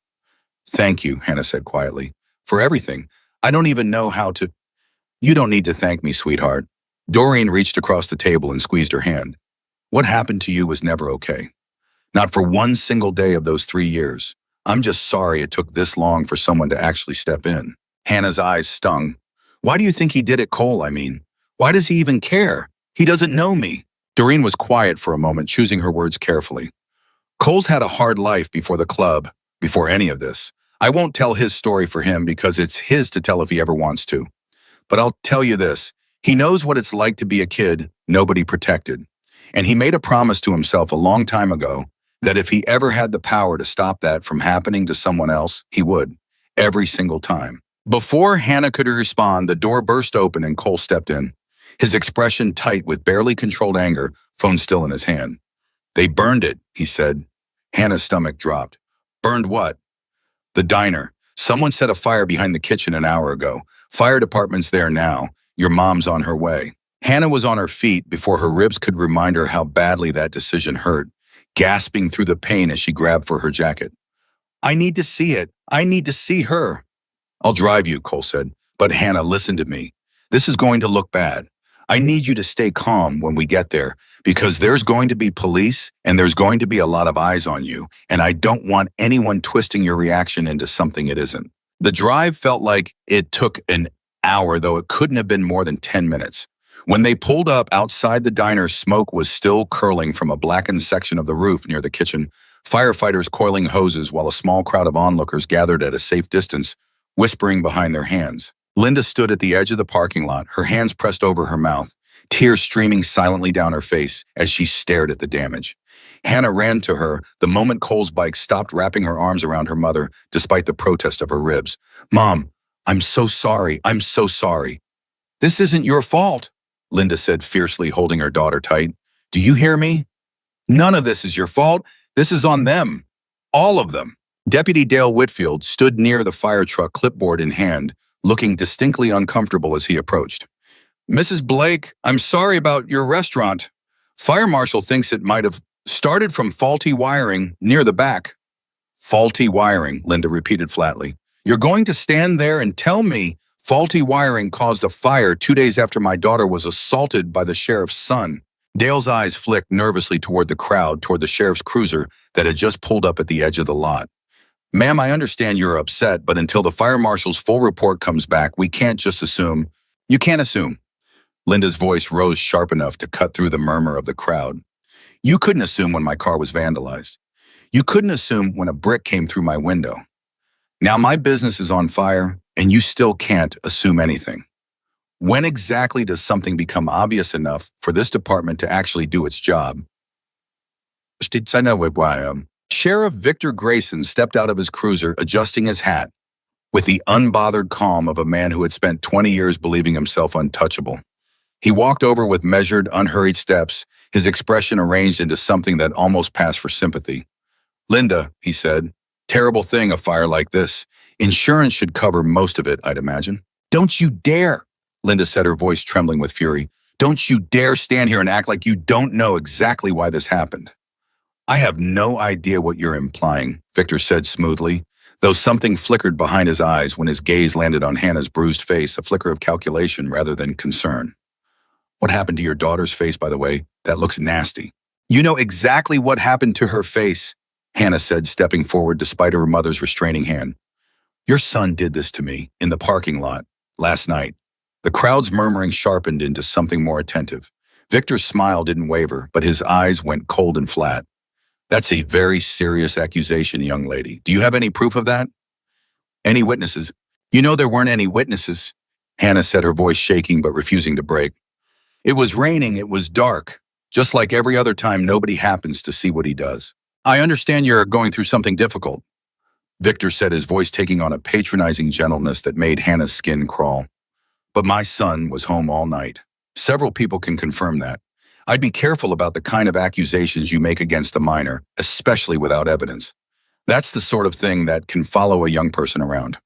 Thank you, Hannah said quietly, for everything. I don't even know how to... You don't need to thank me, sweetheart. Doreen reached across the table and squeezed her hand. What happened to you was never okay. Not for one single day of those 3 years. I'm just sorry it took this long for someone to actually step in. Hannah's eyes stung. Why do you think he did it, Cole, I mean? Why does he even care? He doesn't know me. Doreen was quiet for a moment, choosing her words carefully. Cole's had a hard life before the club, before any of this. I won't tell his story for him because it's his to tell if he ever wants to. But I'll tell you this, he knows what it's like to be a kid nobody protected. And he made a promise to himself a long time ago that if he ever had the power to stop that from happening to someone else, he would, every single time. Before Hannah could respond, the door burst open and Cole stepped in, his expression tight with barely controlled anger, phone still in his hand. They burned it, he said. Hannah's stomach dropped. Burned what? The diner. Someone set a fire behind the kitchen an hour ago. Fire department's there now. Your mom's on her way. Hannah was on her feet before her ribs could remind her how badly that decision hurt, gasping through the pain as she grabbed for her jacket. I need to see it. I need to see her. I'll drive you, Cole said. But Hannah, listen to me. This is going to look bad. I need you to stay calm when we get there, because there's going to be police and there's going to be a lot of eyes on you, and I don't want anyone twisting your reaction into something it isn't. The drive felt like it took an hour, though it couldn't have been more than 10 minutes. When they pulled up outside the diner, smoke was still curling from a blackened section of the roof near the kitchen, firefighters coiling hoses while a small crowd of onlookers gathered at a safe distance, whispering behind their hands. Linda stood at the edge of the parking lot, her hands pressed over her mouth, tears streaming silently down her face as she stared at the damage. Hannah ran to her the moment Cole's bike stopped, wrapping her arms around her mother despite the protest of her ribs. Mom, I'm so sorry. I'm so sorry. This isn't your fault, Linda said fiercely, holding her daughter tight. Do you hear me? None of this is your fault. This is on them. All of them. Deputy Dale Whitfield stood near the fire truck, clipboard in hand, looking distinctly uncomfortable as he approached. Mrs. Blake, I'm sorry about your restaurant. Fire marshal thinks it might have started from faulty wiring near the back. Faulty wiring, Linda repeated flatly. You're going to stand there and tell me faulty wiring caused a fire 2 days after my daughter was assaulted by the sheriff's son? Dale's eyes flicked nervously toward the crowd, toward the sheriff's cruiser that had just pulled up at the edge of the lot. Ma'am, I understand you're upset, but until the fire marshal's full report comes back, we can't just assume. You can't assume. Linda's voice rose sharp enough to cut through the murmur of the crowd. You couldn't assume when my car was vandalized. You couldn't assume when a brick came through my window. Now my business is on fire, and you still can't assume anything. When exactly does something become obvious enough for this department to actually do its job? Sheriff Victor Grayson stepped out of his cruiser, adjusting his hat, with the unbothered calm of a man who had spent 20 years believing himself untouchable. He walked over with measured, unhurried steps, his expression arranged into something that almost passed for sympathy. Linda, he said, terrible thing, a fire like this. Insurance should cover most of it, I'd imagine. Don't you dare, Linda said, her voice trembling with fury. Don't you dare stand here and act like you don't know exactly why this happened. I have no idea what you're implying, Victor said smoothly, though something flickered behind his eyes when his gaze landed on Hannah's bruised face, a flicker of calculation rather than concern. What happened to your daughter's face, by the way? That looks nasty. You know exactly what happened to her face, Hannah said, stepping forward despite her mother's restraining hand. Your son did this to me in the parking lot last night. The crowd's murmuring sharpened into something more attentive. Victor's smile didn't waver, but his eyes went cold and flat. That's a very serious accusation, young lady. Do you have any proof of that? Any witnesses? You know there weren't any witnesses, Hannah said, her voice shaking but refusing to break. It was raining, it was dark. Just like every other time, nobody happens to see what he does. I understand you're going through something difficult, Victor said, his voice taking on a patronizing gentleness that made Hannah's skin crawl. But my son was home all night. Several people can confirm that. I'd be careful about the kind of accusations you make against a minor, especially without evidence. That's the sort of thing that can follow a young person around.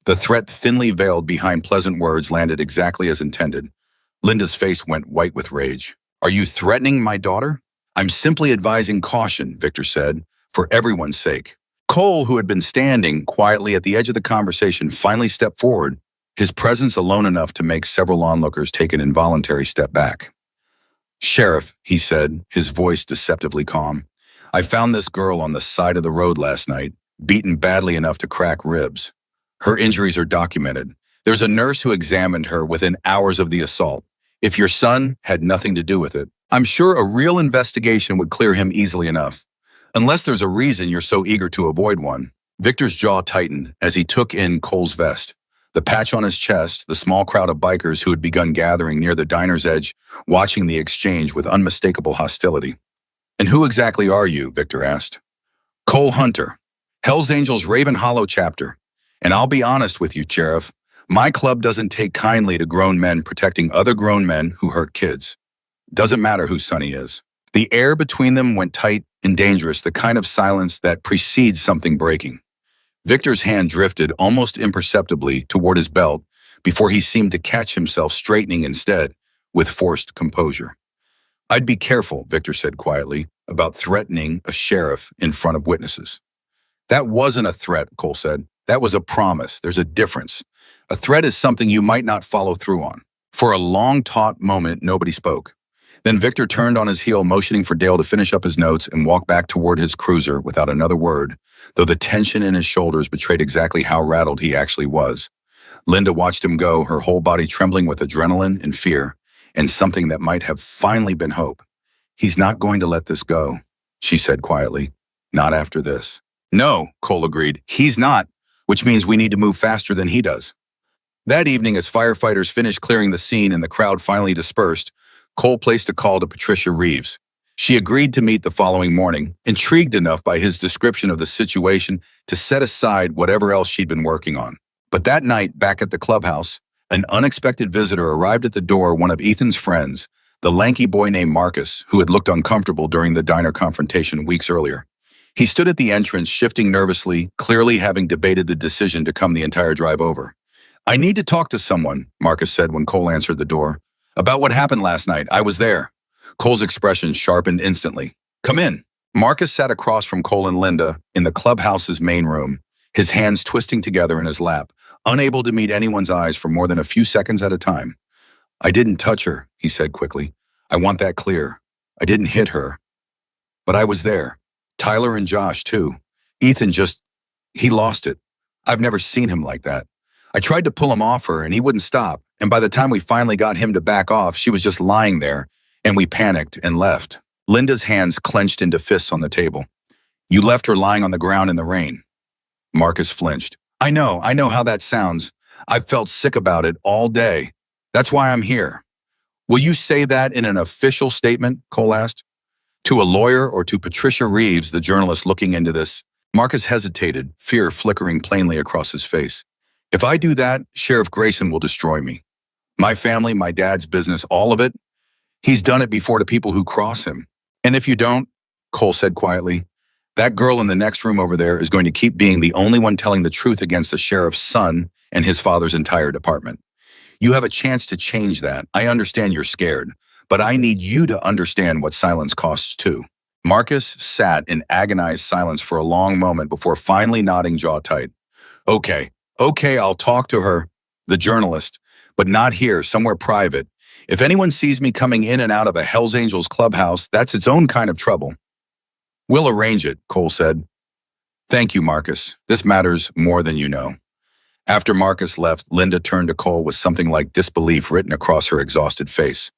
The threat thinly veiled behind pleasant words landed exactly as intended. Linda's face went white with rage. Are you threatening my daughter? I'm simply advising caution, Victor said, for everyone's sake. Cole, who had been standing quietly at the edge of the conversation, finally stepped forward, his presence alone enough to make several onlookers take an involuntary step back. Sheriff, he said, his voice deceptively calm, I found this girl on the side of the road last night, beaten badly enough to crack ribs. Her injuries are documented. There's a nurse who examined her within hours of the assault. If your son had nothing to do with it, I'm sure a real investigation would clear him easily enough. Unless there's a reason you're so eager to avoid one. Victor's jaw tightened as he took in Cole's vest. The patch on his chest, the small crowd of bikers who had begun gathering near the diner's edge, watching the exchange with unmistakable hostility. And who exactly are you? Victor asked. Cole Hunter, Hell's Angels Raven Hollow chapter. And I'll be honest with you, Sheriff, my club doesn't take kindly to grown men protecting other grown men who hurt kids. Doesn't matter whose son he is. The air between them went tight and dangerous, the kind of silence that precedes something breaking. Victor's hand drifted almost imperceptibly toward his belt before he seemed to catch himself straightening instead, with forced composure. I'd be careful, Victor said quietly, about threatening a sheriff in front of witnesses. That wasn't a threat, Cole said. That was a promise. There's a difference. A threat is something you might not follow through on. For a long, taut moment, nobody spoke. Then Victor turned on his heel, motioning for Dale to finish up his notes and walk back toward his cruiser without another word, though the tension in his shoulders betrayed exactly how rattled he actually was. Linda watched him go, her whole body trembling with adrenaline and fear, and something that might have finally been hope. He's not going to let this go, she said quietly. Not after this. No, Cole agreed. He's not, which means we need to move faster than he does. That evening, as firefighters finished clearing the scene and the crowd finally dispersed, Cole placed a call to Patricia Reeves. She agreed to meet the following morning, intrigued enough by his description of the situation to set aside whatever else she'd been working on. But that night, back at the clubhouse, an unexpected visitor arrived at the door, one of Ethan's friends, the lanky boy named Marcus, who had looked uncomfortable during the diner confrontation weeks earlier. He stood at the entrance, shifting nervously, clearly having debated the decision to come the entire drive over. I need to talk to someone, Marcus said when Cole answered the door. About what happened last night. I was there. Cole's expression sharpened instantly. Come in. Marcus sat across from Cole and Linda in the clubhouse's main room, his hands twisting together in his lap, unable to meet anyone's eyes for more than a few seconds at a time. I didn't touch her, he said quickly. I want that clear. I didn't hit her. But I was there. Tyler and Josh, too. Ethan he lost it. I've never seen him like that. I tried to pull him off her, and he wouldn't stop. And by the time we finally got him to back off, she was just lying there, and we panicked and left. Linda's hands clenched into fists on the table. You left her lying on the ground in the rain. Marcus flinched. I know how that sounds. I've felt sick about it all day. That's why I'm here. Will you say that in an official statement? Cole asked. To a lawyer or to Patricia Reeves, the journalist looking into this? Marcus hesitated, fear flickering plainly across his face. If I do that, Sheriff Grayson will destroy me. My family, my dad's business, all of it. He's done it before to people who cross him. And if you don't, Cole said quietly, that girl in the next room over there is going to keep being the only one telling the truth against the sheriff's son and his father's entire department. You have a chance to change that. I understand you're scared, but I need you to understand what silence costs too. Marcus sat in agonized silence for a long moment before finally nodding jaw tight. Okay, okay, I'll talk to her, the journalist, but not here, somewhere private. If anyone sees me coming in and out of a Hells Angels clubhouse, that's its own kind of trouble. We'll arrange it, Cole said. Thank you, Marcus. This matters more than you know. After Marcus left, Linda turned to Cole with something like disbelief written across her exhausted face.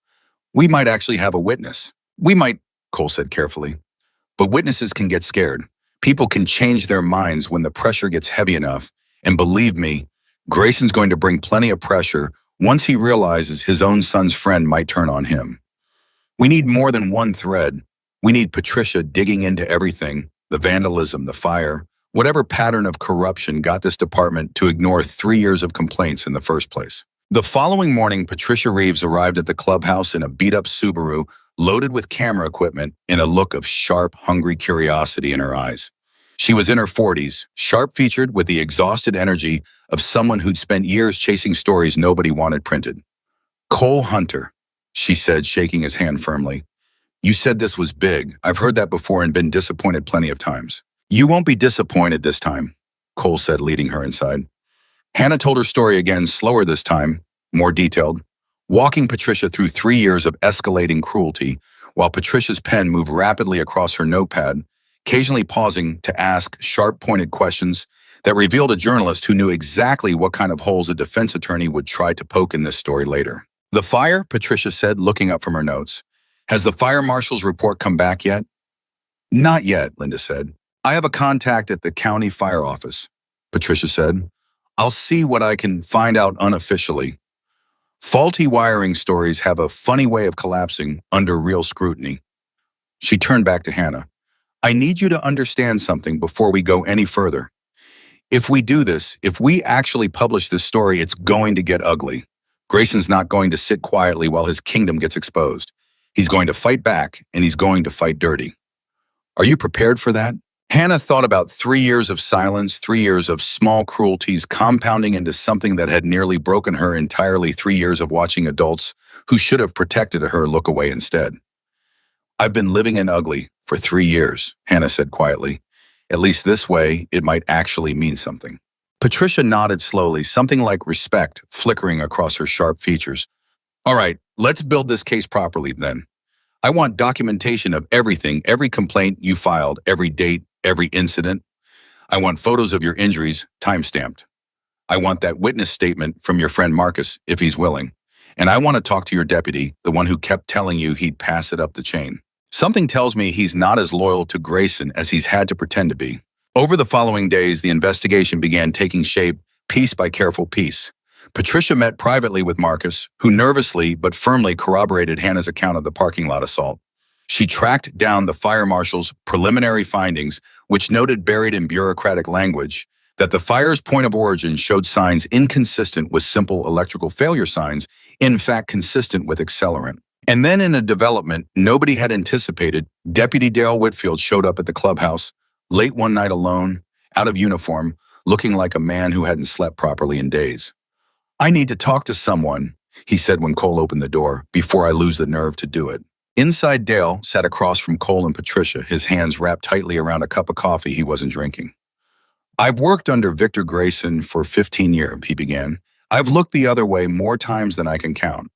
We might actually have a witness. We might, Cole said carefully. But witnesses can get scared. People can change their minds when the pressure gets heavy enough. And believe me, Grayson's going to bring plenty of pressure once he realizes his own son's friend might turn on him. We need more than one thread. We need Patricia digging into everything, the vandalism, the fire, whatever pattern of corruption got this department to ignore 3 years of complaints in the first place. The following morning, Patricia Reeves arrived at the clubhouse in a beat-up Subaru loaded with camera equipment and a look of sharp, hungry curiosity in her eyes. She was in her 40s, sharp-featured with the exhausted energy of someone who'd spent years chasing stories nobody wanted printed. Cole Hunter, she said, shaking his hand firmly. You said this was big. I've heard that before and been disappointed plenty of times. You won't be disappointed this time, Cole said, leading her inside. Hannah told her story again, slower this time, more detailed, walking Patricia through 3 years of escalating cruelty, while Patricia's pen moved rapidly across her notepad, occasionally pausing to ask sharp-pointed questions that revealed a journalist who knew exactly what kind of holes a defense attorney would try to poke in this story later. The fire, Patricia said, looking up from her notes. Has the fire marshal's report come back yet? Not yet, Linda said. I have a contact at the county fire office, Patricia said. I'll see what I can find out unofficially. Faulty wiring stories have a funny way of collapsing under real scrutiny. She turned back to Hannah. I need you to understand something before we go any further. If we do this, if we actually publish this story, it's going to get ugly. Grayson's not going to sit quietly while his kingdom gets exposed. He's going to fight back, and he's going to fight dirty. Are you prepared for that? Hannah thought about 3 years of silence, 3 years of small cruelties compounding into something that had nearly broken her entirely, 3 years of watching adults who should have protected her look away instead. I've been living in ugly for 3 years, Hannah said quietly. At least this way, it might actually mean something. Patricia nodded slowly, something like respect flickering across her sharp features. All right, let's build this case properly then. I want documentation of everything, every complaint you filed, every date, every incident. I want photos of your injuries, time-stamped. I want that witness statement from your friend Marcus, if he's willing. And I want to talk to your deputy, the one who kept telling you he'd pass it up the chain. Something tells me he's not as loyal to Grayson as he's had to pretend to be. Over the following days, the investigation began taking shape piece by careful piece. Patricia met privately with Marcus, who nervously but firmly corroborated Hannah's account of the parking lot assault. She tracked down the fire marshal's preliminary findings, which noted, buried in bureaucratic language, that the fire's point of origin showed signs inconsistent with simple electrical failure signs, in fact consistent with accelerant. And then in a development nobody had anticipated, Deputy Dale Whitfield showed up at the clubhouse, late one night alone, out of uniform, looking like a man who hadn't slept properly in days. I need to talk to someone, he said when Cole opened the door, before I lose the nerve to do it. Inside, Dale sat across from Cole and Patricia, his hands wrapped tightly around a cup of coffee he wasn't drinking. I've worked under Victor Grayson for 15 years, he began. I've looked the other way more times than I can count.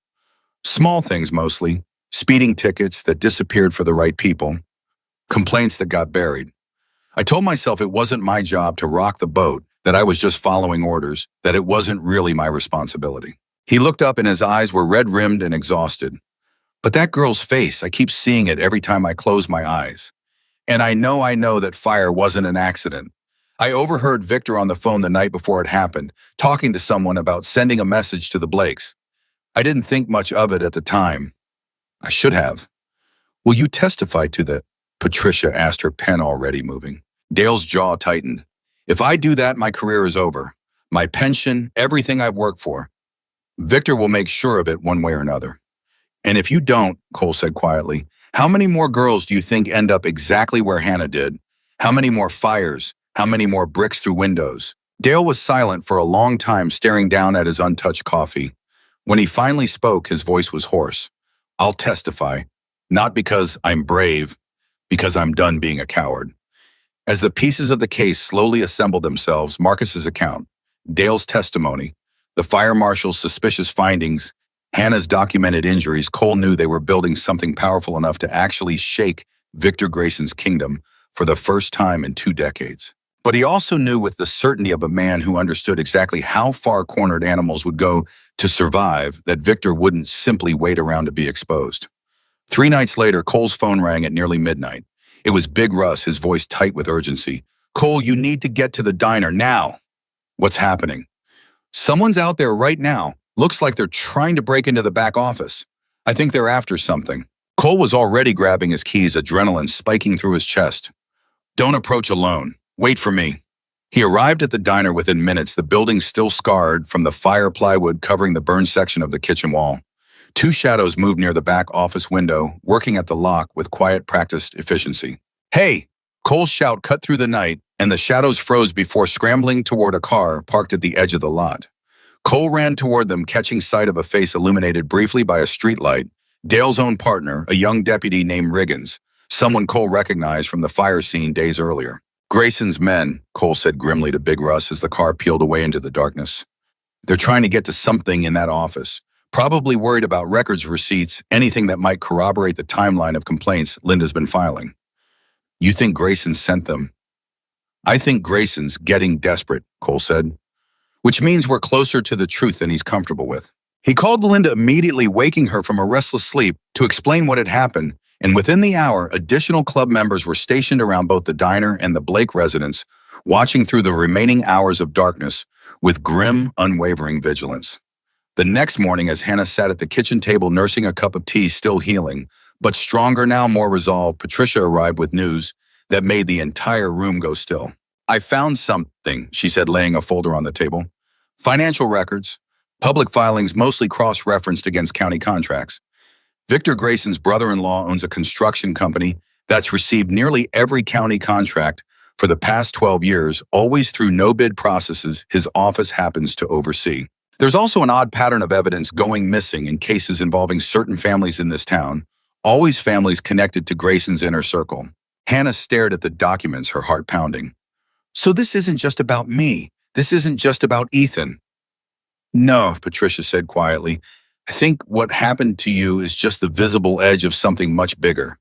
Small things mostly, speeding tickets that disappeared for the right people, complaints that got buried. I told myself it wasn't my job to rock the boat, that I was just following orders, that it wasn't really my responsibility. He looked up and his eyes were red-rimmed and exhausted. But that girl's face, I keep seeing it every time I close my eyes. And I know that fire wasn't an accident. I overheard Victor on the phone the night before it happened, talking to someone about sending a message to the Blakes. I didn't think much of it at the time. I should have. Will you testify to that? Patricia asked, her pen already moving. Dale's jaw tightened. If I do that, my career is over. My pension, everything I've worked for. Victor will make sure of it one way or another. And if you don't, Cole said quietly, how many more girls do you think end up exactly where Hannah did? How many more fires? How many more bricks through windows? Dale was silent for a long time, staring down at his untouched coffee. When he finally spoke, his voice was hoarse. I'll testify, not because I'm brave, because I'm done being a coward. As the pieces of the case slowly assembled themselves, Marcus's account, Dale's testimony, the fire marshal's suspicious findings, Hannah's documented injuries, Cole knew they were building something powerful enough to actually shake Victor Grayson's kingdom for the first time in 2 decades. But he also knew with the certainty of a man who understood exactly how far cornered animals would go to survive that Victor wouldn't simply wait around to be exposed. 3 nights later, Cole's phone rang at nearly midnight. It was Big Russ, his voice tight with urgency. Cole, you need to get to the diner now. What's happening? Someone's out there right now. Looks like they're trying to break into the back office. I think they're after something. Cole was already grabbing his keys, adrenaline spiking through his chest. Don't approach alone. Wait for me. He arrived at the diner within minutes, the building still scarred from the fire plywood covering the burned section of the kitchen wall. 2 shadows moved near the back office window, working at the lock with quiet, practiced efficiency. Hey! Cole's shout cut through the night, and the shadows froze before scrambling toward a car parked at the edge of the lot. Cole ran toward them, catching sight of a face illuminated briefly by a streetlight. Dale's own partner, a young deputy named Riggins, someone Cole recognized from the fire scene days earlier. Grayson's men, Cole said grimly to Big Russ as the car peeled away into the darkness. They're trying to get to something in that office. Probably worried about records receipts, anything that might corroborate the timeline of complaints Linda's been filing. You think Grayson sent them? I think Grayson's getting desperate, Cole said. Which means we're closer to the truth than he's comfortable with. He called Linda immediately, waking her from a restless sleep to explain what had happened, and within the hour, additional club members were stationed around both the diner and the Blake residence, watching through the remaining hours of darkness with grim, unwavering vigilance. The next morning, as Hannah sat at the kitchen table nursing a cup of tea, still healing, but stronger now, more resolved, Patricia arrived with news that made the entire room go still. I found something, she said, laying a folder on the table. Financial records, public filings mostly cross-referenced against county contracts. Victor Grayson's brother-in-law owns a construction company that's received nearly every county contract for the past 12 years, always through no-bid processes his office happens to oversee. There's also an odd pattern of evidence going missing in cases involving certain families in this town, always families connected to Grayson's inner circle. Hannah stared at the documents, her heart pounding. So this isn't just about me. This isn't just about Ethan. No, Patricia said quietly. I think what happened to you is just the visible edge of something much bigger.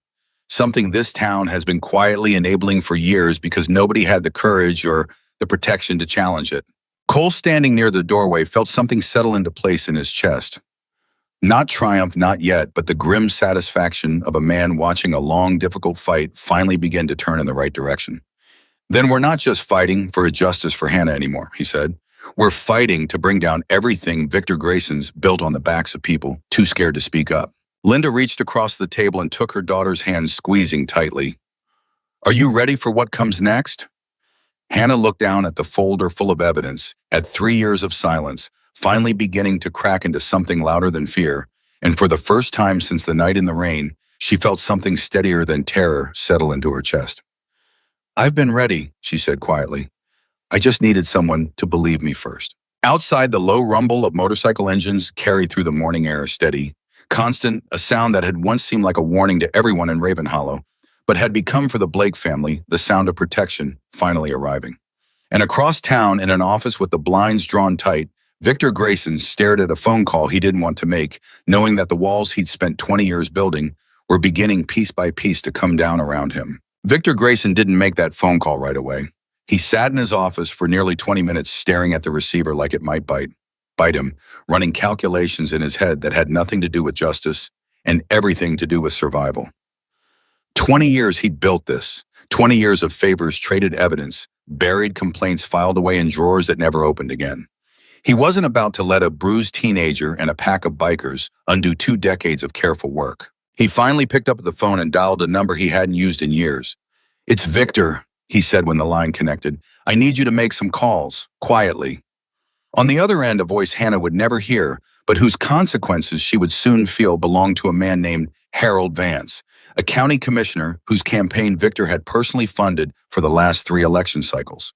Something this town has been quietly enabling for years because nobody had the courage or the protection to challenge it. Cole, standing near the doorway, felt something settle into place in his chest. Not triumph, not yet, but the grim satisfaction of a man watching a long, difficult fight finally begin to turn in the right direction. Then we're not just fighting for a justice for Hannah anymore, he said. We're fighting to bring down everything Victor Grayson's built on the backs of people too scared to speak up. Linda reached across the table and took her daughter's hand, squeezing tightly. Are you ready for what comes next? Hannah looked down at the folder full of evidence, at 3 years of silence, finally beginning to crack into something louder than fear, and for the first time since the night in the rain, she felt something steadier than terror settle into her chest. I've been ready, she said quietly. I just needed someone to believe me first. Outside, the low rumble of motorcycle engines carried through the morning air, steady, constant, a sound that had once seemed like a warning to everyone in Ravenhollow, but had become for the Blake family the sound of protection finally arriving. And across town, in an office with the blinds drawn tight, Victor Grayson stared at a phone call he didn't want to make, knowing that the walls he'd spent 20 years building were beginning piece by piece to come down around him. Victor Grayson didn't make that phone call right away. He sat in his office for nearly 20 minutes staring at the receiver like it might bite him, running calculations in his head that had nothing to do with justice and everything to do with survival. 20 years he'd built this, 20 years of favors, traded evidence, buried complaints filed away in drawers that never opened again. He wasn't about to let a bruised teenager and a pack of bikers undo 2 decades of careful work. He finally picked up the phone and dialed a number he hadn't used in years. It's Victor, he said when the line connected. I need you to make some calls, quietly. On the other end, a voice Hannah would never hear, but whose consequences she would soon feel belonged to a man named Harold Vance, a county commissioner whose campaign Victor had personally funded for the last 3 election cycles.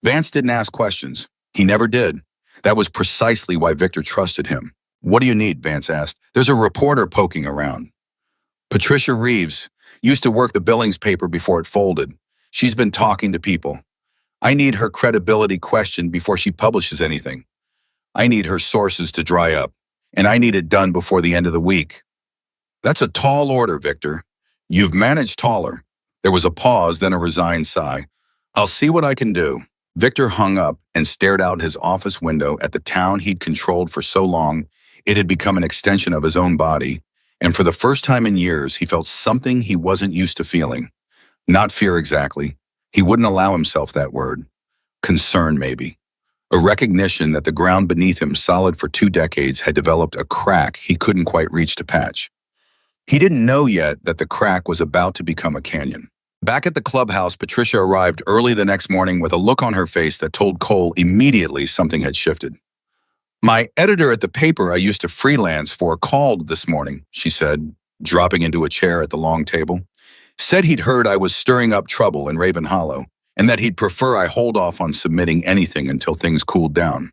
Vance didn't ask questions. He never did. That was precisely why Victor trusted him. "What do you need?" Vance asked. "There's a reporter poking around." Patricia Reeves used to work the Billings paper before it folded. She's been talking to people. I need her credibility questioned before she publishes anything. I need her sources to dry up, and I need it done before the end of the week. That's a tall order, Victor. You've managed taller. There was a pause, then a resigned sigh. I'll see what I can do. Victor hung up and stared out his office window at the town he'd controlled for so long it had become an extension of his own body, and for the first time in years he felt something he wasn't used to feeling. Not fear exactly. He wouldn't allow himself that word. Concern, maybe. A recognition that the ground beneath him, solid for 2 decades, had developed a crack he couldn't quite reach to patch. He didn't know yet that the crack was about to become a canyon. Back at the clubhouse, Patricia arrived early the next morning with a look on her face that told Cole immediately something had shifted. "My editor at the paper I used to freelance for called this morning," she said, dropping into a chair at the long table. "Said he'd heard I was stirring up trouble in Raven Hollow, and that he'd prefer I hold off on submitting anything until things cooled down."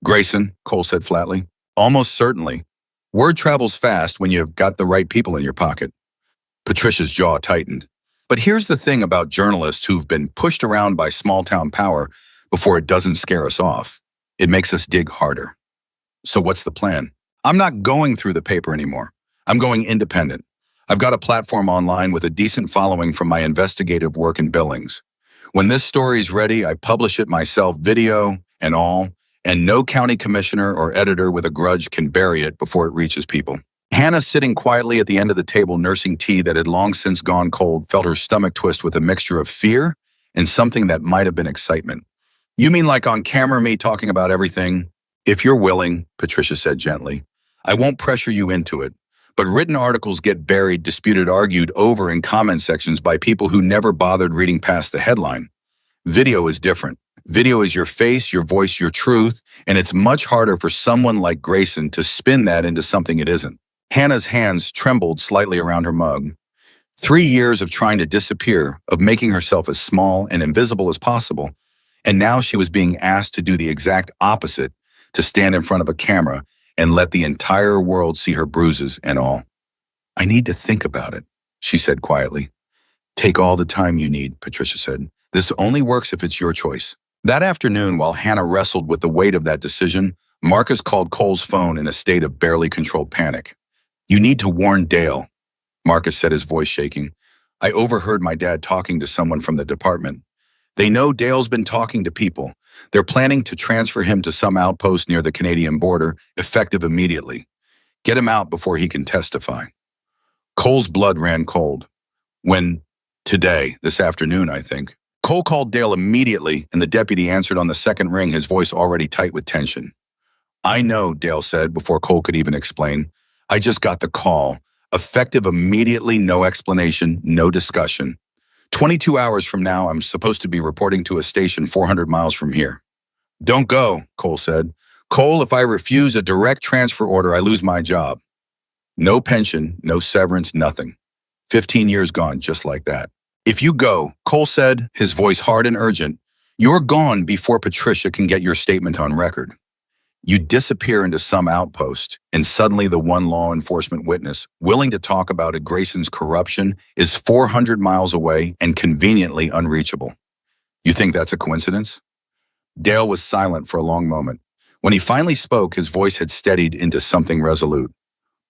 "Grayson," Cole said flatly. "Almost certainly. Word travels fast when you've got the right people in your pocket." Patricia's jaw tightened. But here's the thing about journalists who've been pushed around by small-town power before it doesn't scare us off. It makes us dig harder. "So what's the plan?" "I'm not going through the paper anymore. I'm going independent. I've got a platform online with a decent following from my investigative work in Billings. When this story's ready, I publish it myself, video and all, and no county commissioner or editor with a grudge can bury it before it reaches people." Hannah, sitting quietly at the end of the table nursing tea that had long since gone cold, felt her stomach twist with a mixture of fear and something that might have been excitement. "You mean like on camera me talking about everything?" "If you're willing," Patricia said gently. "I won't pressure you into it. But written articles get buried, disputed, argued over in comment sections by people who never bothered reading past the headline. Video is different. Video is your face, your voice, your truth, and it's much harder for someone like Grayson to spin that into something it isn't." Hannah's hands trembled slightly around her mug. 3 years of trying to disappear, of making herself as small and invisible as possible, and now she was being asked to do the exact opposite, to stand in front of a camera and let the entire world see her bruises and all. "I need to think about it," she said quietly. "Take all the time you need," Patricia said. "This only works if it's your choice." That afternoon, while Hannah wrestled with the weight of that decision, Marcus called Cole's phone in a state of barely controlled panic. "You need to warn Dale," Marcus said, his voice shaking. "I overheard my dad talking to someone from the department. They know Dale's been talking to people. They're planning to transfer him to some outpost near the Canadian border, effective immediately. Get him out before he can testify." Cole's blood ran cold. Today, this afternoon, I think. Cole called Dale immediately, and the deputy answered on the second ring, his voice already tight with tension. "I know," Dale said before Cole could even explain. "I just got the call. Effective immediately, no explanation, no discussion. 22 hours from now, I'm supposed to be reporting to a station 400 miles from here." "Don't go," Cole said. "Cole, if I refuse a direct transfer order, I lose my job. No pension, no severance, nothing. 15 years gone, just like that. If you go," Cole said, his voice hard and urgent, "you're gone before Patricia can get your statement on record. You disappear into some outpost, and suddenly the one law enforcement witness willing to talk about a Grayson's corruption is 400 miles away and conveniently unreachable. You think that's a coincidence?" Dale was silent for a long moment. When he finally spoke, his voice had steadied into something resolute.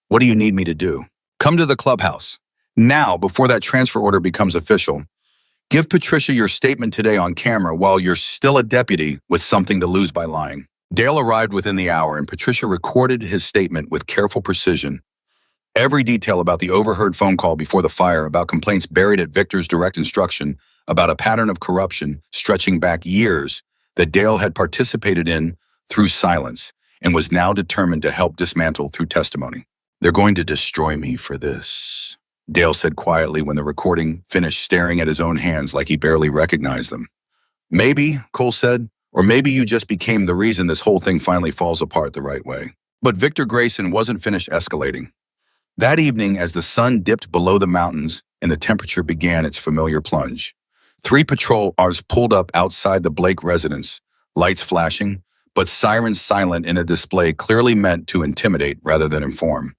"What do you need me to do?" "Come to the clubhouse. Now, before that transfer order becomes official. Give Patricia your statement today on camera while you're still a deputy with something to lose by lying." Dale arrived within the hour, and Patricia recorded his statement with careful precision. Every detail about the overheard phone call before the fire, about complaints buried at Victor's direct instruction, about a pattern of corruption stretching back years that Dale had participated in through silence and was now determined to help dismantle through testimony. "They're going to destroy me for this," Dale said quietly when the recording finished, staring at his own hands like he barely recognized them. "Maybe," Cole said. "Or maybe you just became the reason this whole thing finally falls apart the right way." But Victor Grayson wasn't finished escalating. That evening, as the sun dipped below the mountains and the temperature began its familiar plunge, 3 patrol cars pulled up outside the Blake residence, lights flashing, but sirens silent in a display clearly meant to intimidate rather than inform.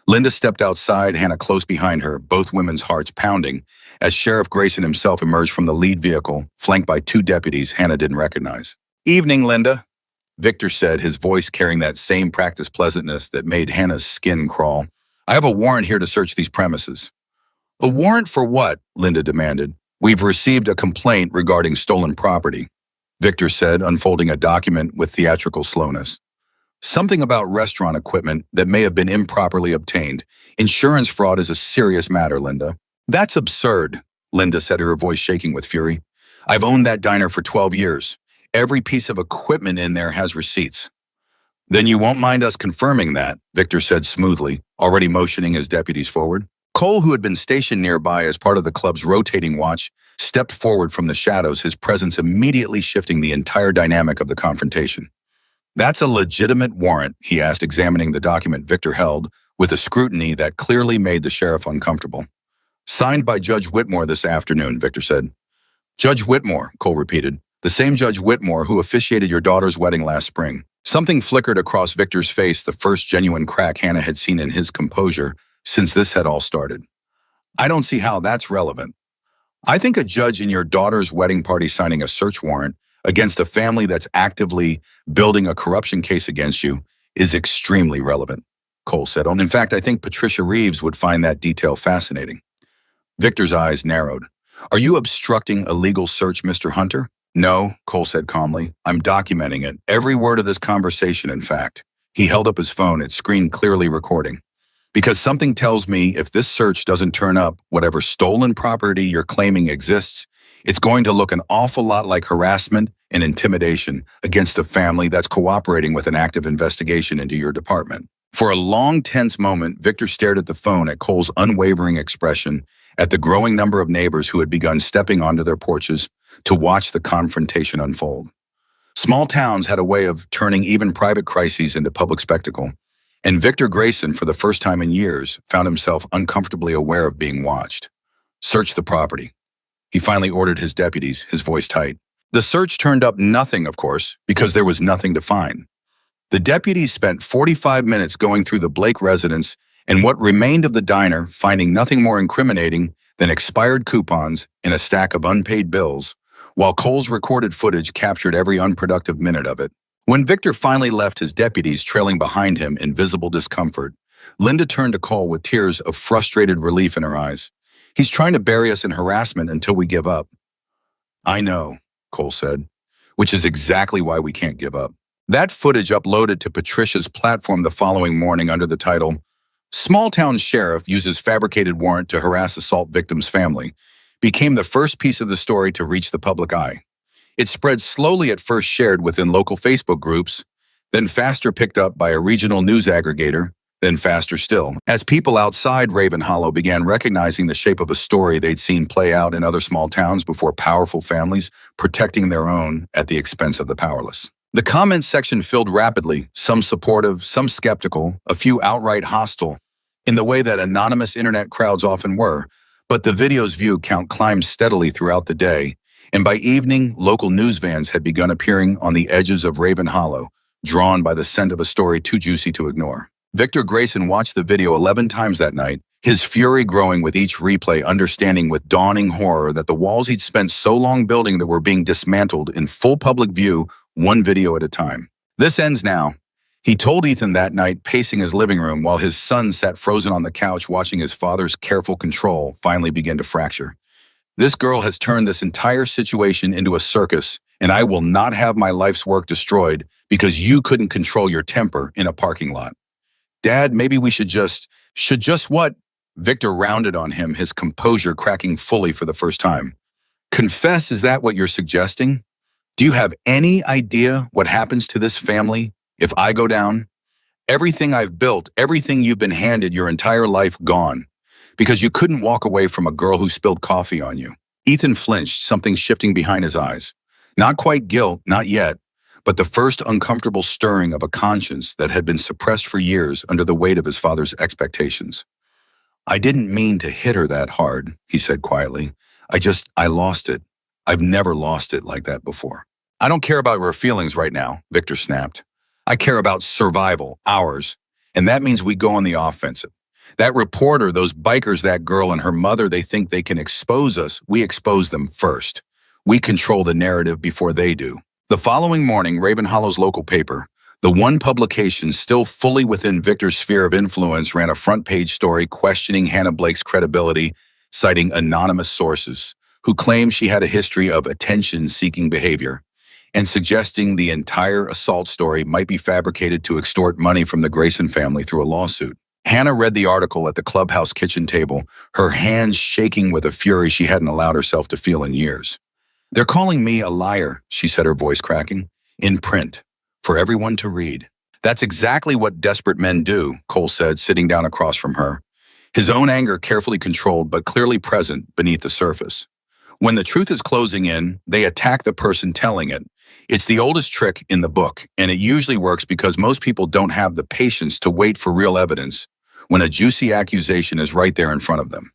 Linda stepped outside, Hannah close behind her, both women's hearts pounding, as Sheriff Grayson himself emerged from the lead vehicle, flanked by two deputies Hannah didn't recognize. "Evening, Linda," Victor said, his voice carrying that same practiced pleasantness that made Hannah's skin crawl. "I have a warrant here to search these premises." "A warrant for what?" Linda demanded. "We've received a complaint regarding stolen property," Victor said, unfolding a document with theatrical slowness. "Something about restaurant equipment that may have been improperly obtained. Insurance fraud is a serious matter, Linda." "That's absurd," Linda said, her voice shaking with fury. "I've owned that diner for 12 years. Every piece of equipment in there has receipts." "Then you won't mind us confirming that," Victor said smoothly, already motioning his deputies forward. Cole, who had been stationed nearby as part of the club's rotating watch, stepped forward from the shadows, his presence immediately shifting the entire dynamic of the confrontation. "That's a legitimate warrant?" he asked, examining the document Victor held with a scrutiny that clearly made the sheriff uncomfortable. "Signed by Judge Whitmore this afternoon," Victor said. "Judge Whitmore," Cole repeated. "The same Judge Whitmore who officiated your daughter's wedding last spring." Something flickered across Victor's face, the first genuine crack Hannah had seen in his composure since this had all started. "I don't see how that's relevant." "I think a judge in your daughter's wedding party signing a search warrant against a family that's actively building a corruption case against you is extremely relevant," Cole said. "In fact, I think Patricia Reeves would find that detail fascinating." Victor's eyes narrowed. "Are you obstructing a legal search, Mr. Hunter?" "No," Cole said calmly. "I'm documenting it. Every word of this conversation, in fact." He held up his phone, its screen clearly recording. "Because something tells me if this search doesn't turn up whatever stolen property you're claiming exists, it's going to look an awful lot like harassment and intimidation against a family that's cooperating with an active investigation into your department." For a long, tense moment, Victor stared at the phone, at Cole's unwavering expression, at the growing number of neighbors who had begun stepping onto their porches to watch the confrontation unfold. Small towns had a way of turning even private crises into public spectacle, and Victor Grayson, for the first time in years, found himself uncomfortably aware of being watched. "Search the property," he finally ordered his deputies, his voice tight. The search turned up nothing, of course, because there was nothing to find. The deputies spent 45 minutes going through the Blake residence and what remained of the diner, finding nothing more incriminating than expired coupons and a stack of unpaid bills, while Cole's recorded footage captured every unproductive minute of it. When Victor finally left his deputies trailing behind him in visible discomfort, Linda turned to Cole with tears of frustrated relief in her eyes. "He's trying to bury us in harassment until we give up." "I know," Cole said, "which is exactly why we can't give up." That footage, uploaded to Patricia's platform the following morning under the title, "Small Town Sheriff Uses Fabricated Warrant to Harass Assault Victim's Family," became the first piece of the story to reach the public eye. It spread slowly, at first shared within local Facebook groups, then faster picked up by a regional news aggregator, then faster still, as people outside Raven Hollow began recognizing the shape of a story they'd seen play out in other small towns before, powerful families protecting their own at the expense of the powerless. The comments section filled rapidly, some supportive, some skeptical, a few outright hostile, in the way that anonymous internet crowds often were, but the video's view count climbed steadily throughout the day, and by evening, local news vans had begun appearing on the edges of Raven Hollow, drawn by the scent of a story too juicy to ignore. Victor Grayson watched the video 11 times that night, his fury growing with each replay, understanding with dawning horror that the walls he'd spent so long building that were being dismantled in full public view, one video at a time. "This ends now," he told Ethan that night, pacing his living room while his son sat frozen on the couch watching his father's careful control finally begin to fracture. "This girl has turned this entire situation into a circus, and I will not have my life's work destroyed because you couldn't control your temper in a parking lot. Dad, maybe we should just what?" Victor rounded on him, his composure cracking fully for the first time. "Confess, is that what you're suggesting? Do you have any idea what happens to this family if I go down? Everything I've built, everything you've been handed your entire life, gone. Because you couldn't walk away from a girl who spilled coffee on you." Ethan flinched, something shifting behind his eyes. Not quite guilt, not yet, but the first uncomfortable stirring of a conscience that had been suppressed for years under the weight of his father's expectations. "I didn't mean to hit her that hard," he said quietly. I lost it. I've never lost it like that before." I don't care about her feelings right now, Victor snapped. I care about survival, ours. And that means we go on the offensive. That reporter, those bikers, that girl and her mother, they think they can expose us. We expose them first. We control the narrative before they do. The following morning, Raven Hollow's local paper, the one publication still fully within Victor's sphere of influence, ran a front-page story questioning Hannah Blake's credibility, citing anonymous sources who claimed she had a history of attention-seeking behavior and suggesting the entire assault story might be fabricated to extort money from the Grayson family through a lawsuit. Hannah read the article at the clubhouse kitchen table, her hands shaking with a fury she hadn't allowed herself to feel in years. "They're calling me a liar," she said, her voice cracking, "in print, for everyone to read." "That's exactly what desperate men do," Cole said, sitting down across from her, his own anger carefully controlled but clearly present beneath the surface. "When the truth is closing in, they attack the person telling it. It's the oldest trick in the book, and it usually works because most people don't have the patience to wait for real evidence when a juicy accusation is right there in front of them."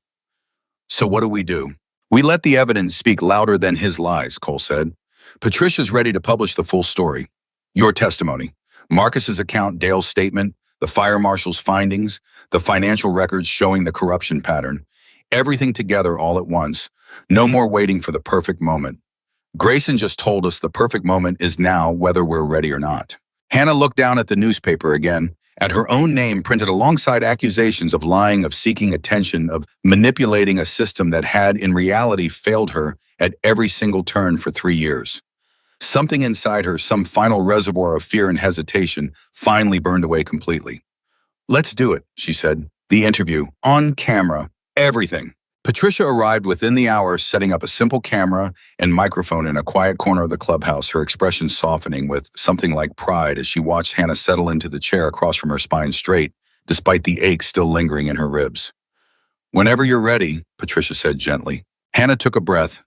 "So what do? We let the evidence speak louder than his lies," Cole said. "Patricia's ready to publish the full story. Your testimony, Marcus's account, Dale's statement, the fire marshal's findings, the financial records showing the corruption pattern. Everything together all at once. No more waiting for the perfect moment. Grayson just told us the perfect moment is now, whether we're ready or not." Hannah looked down at the newspaper again, at her own name printed alongside accusations of lying, of seeking attention, of manipulating a system that had, in reality, failed her at every single turn for 3 years. Something inside her, some final reservoir of fear and hesitation, finally burned away completely. "Let's do it," she said. "The interview, on camera, everything." Patricia arrived within the hour, setting up a simple camera and microphone in a quiet corner of the clubhouse, her expression softening with something like pride as she watched Hannah settle into the chair across from her, spine straight, despite the ache still lingering in her ribs. "Whenever you're ready," Patricia said gently. Hannah took a breath,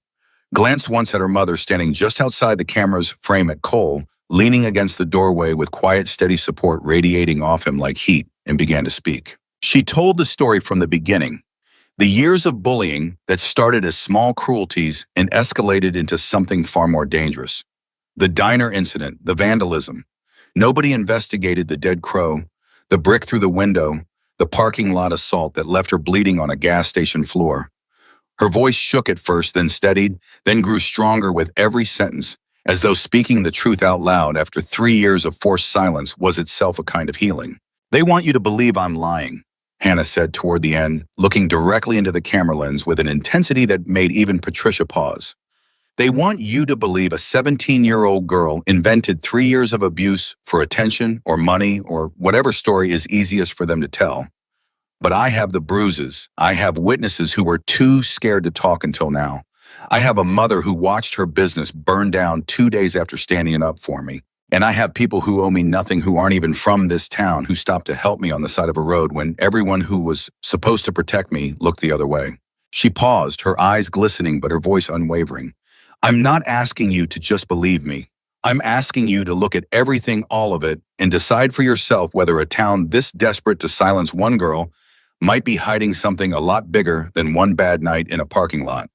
glanced once at her mother standing just outside the camera's frame at Cole, leaning against the doorway with quiet, steady support radiating off him like heat, and began to speak. She told the story from the beginning. The years of bullying that started as small cruelties and escalated into something far more dangerous. The diner incident, the vandalism. Nobody investigated the dead crow, the brick through the window, the parking lot assault that left her bleeding on a gas station floor. Her voice shook at first, then steadied, then grew stronger with every sentence, as though speaking the truth out loud after 3 years of forced silence was itself a kind of healing. "They want you to believe I'm lying," Hannah said toward the end, looking directly into the camera lens with an intensity that made even Patricia pause. "They want you to believe a 17-year-old girl invented 3 years of abuse for attention or money or whatever story is easiest for them to tell. But I have the bruises. I have witnesses who were too scared to talk until now. I have a mother who watched her business burn down 2 days after standing up for me. And I have people who owe me nothing, who aren't even from this town, who stopped to help me on the side of a road when everyone who was supposed to protect me looked the other way." She paused, her eyes glistening but her voice unwavering. "I'm not asking you to just believe me. I'm asking you to look at everything, all of it, and decide for yourself whether a town this desperate to silence one girl might be hiding something a lot bigger than one bad night in a parking lot."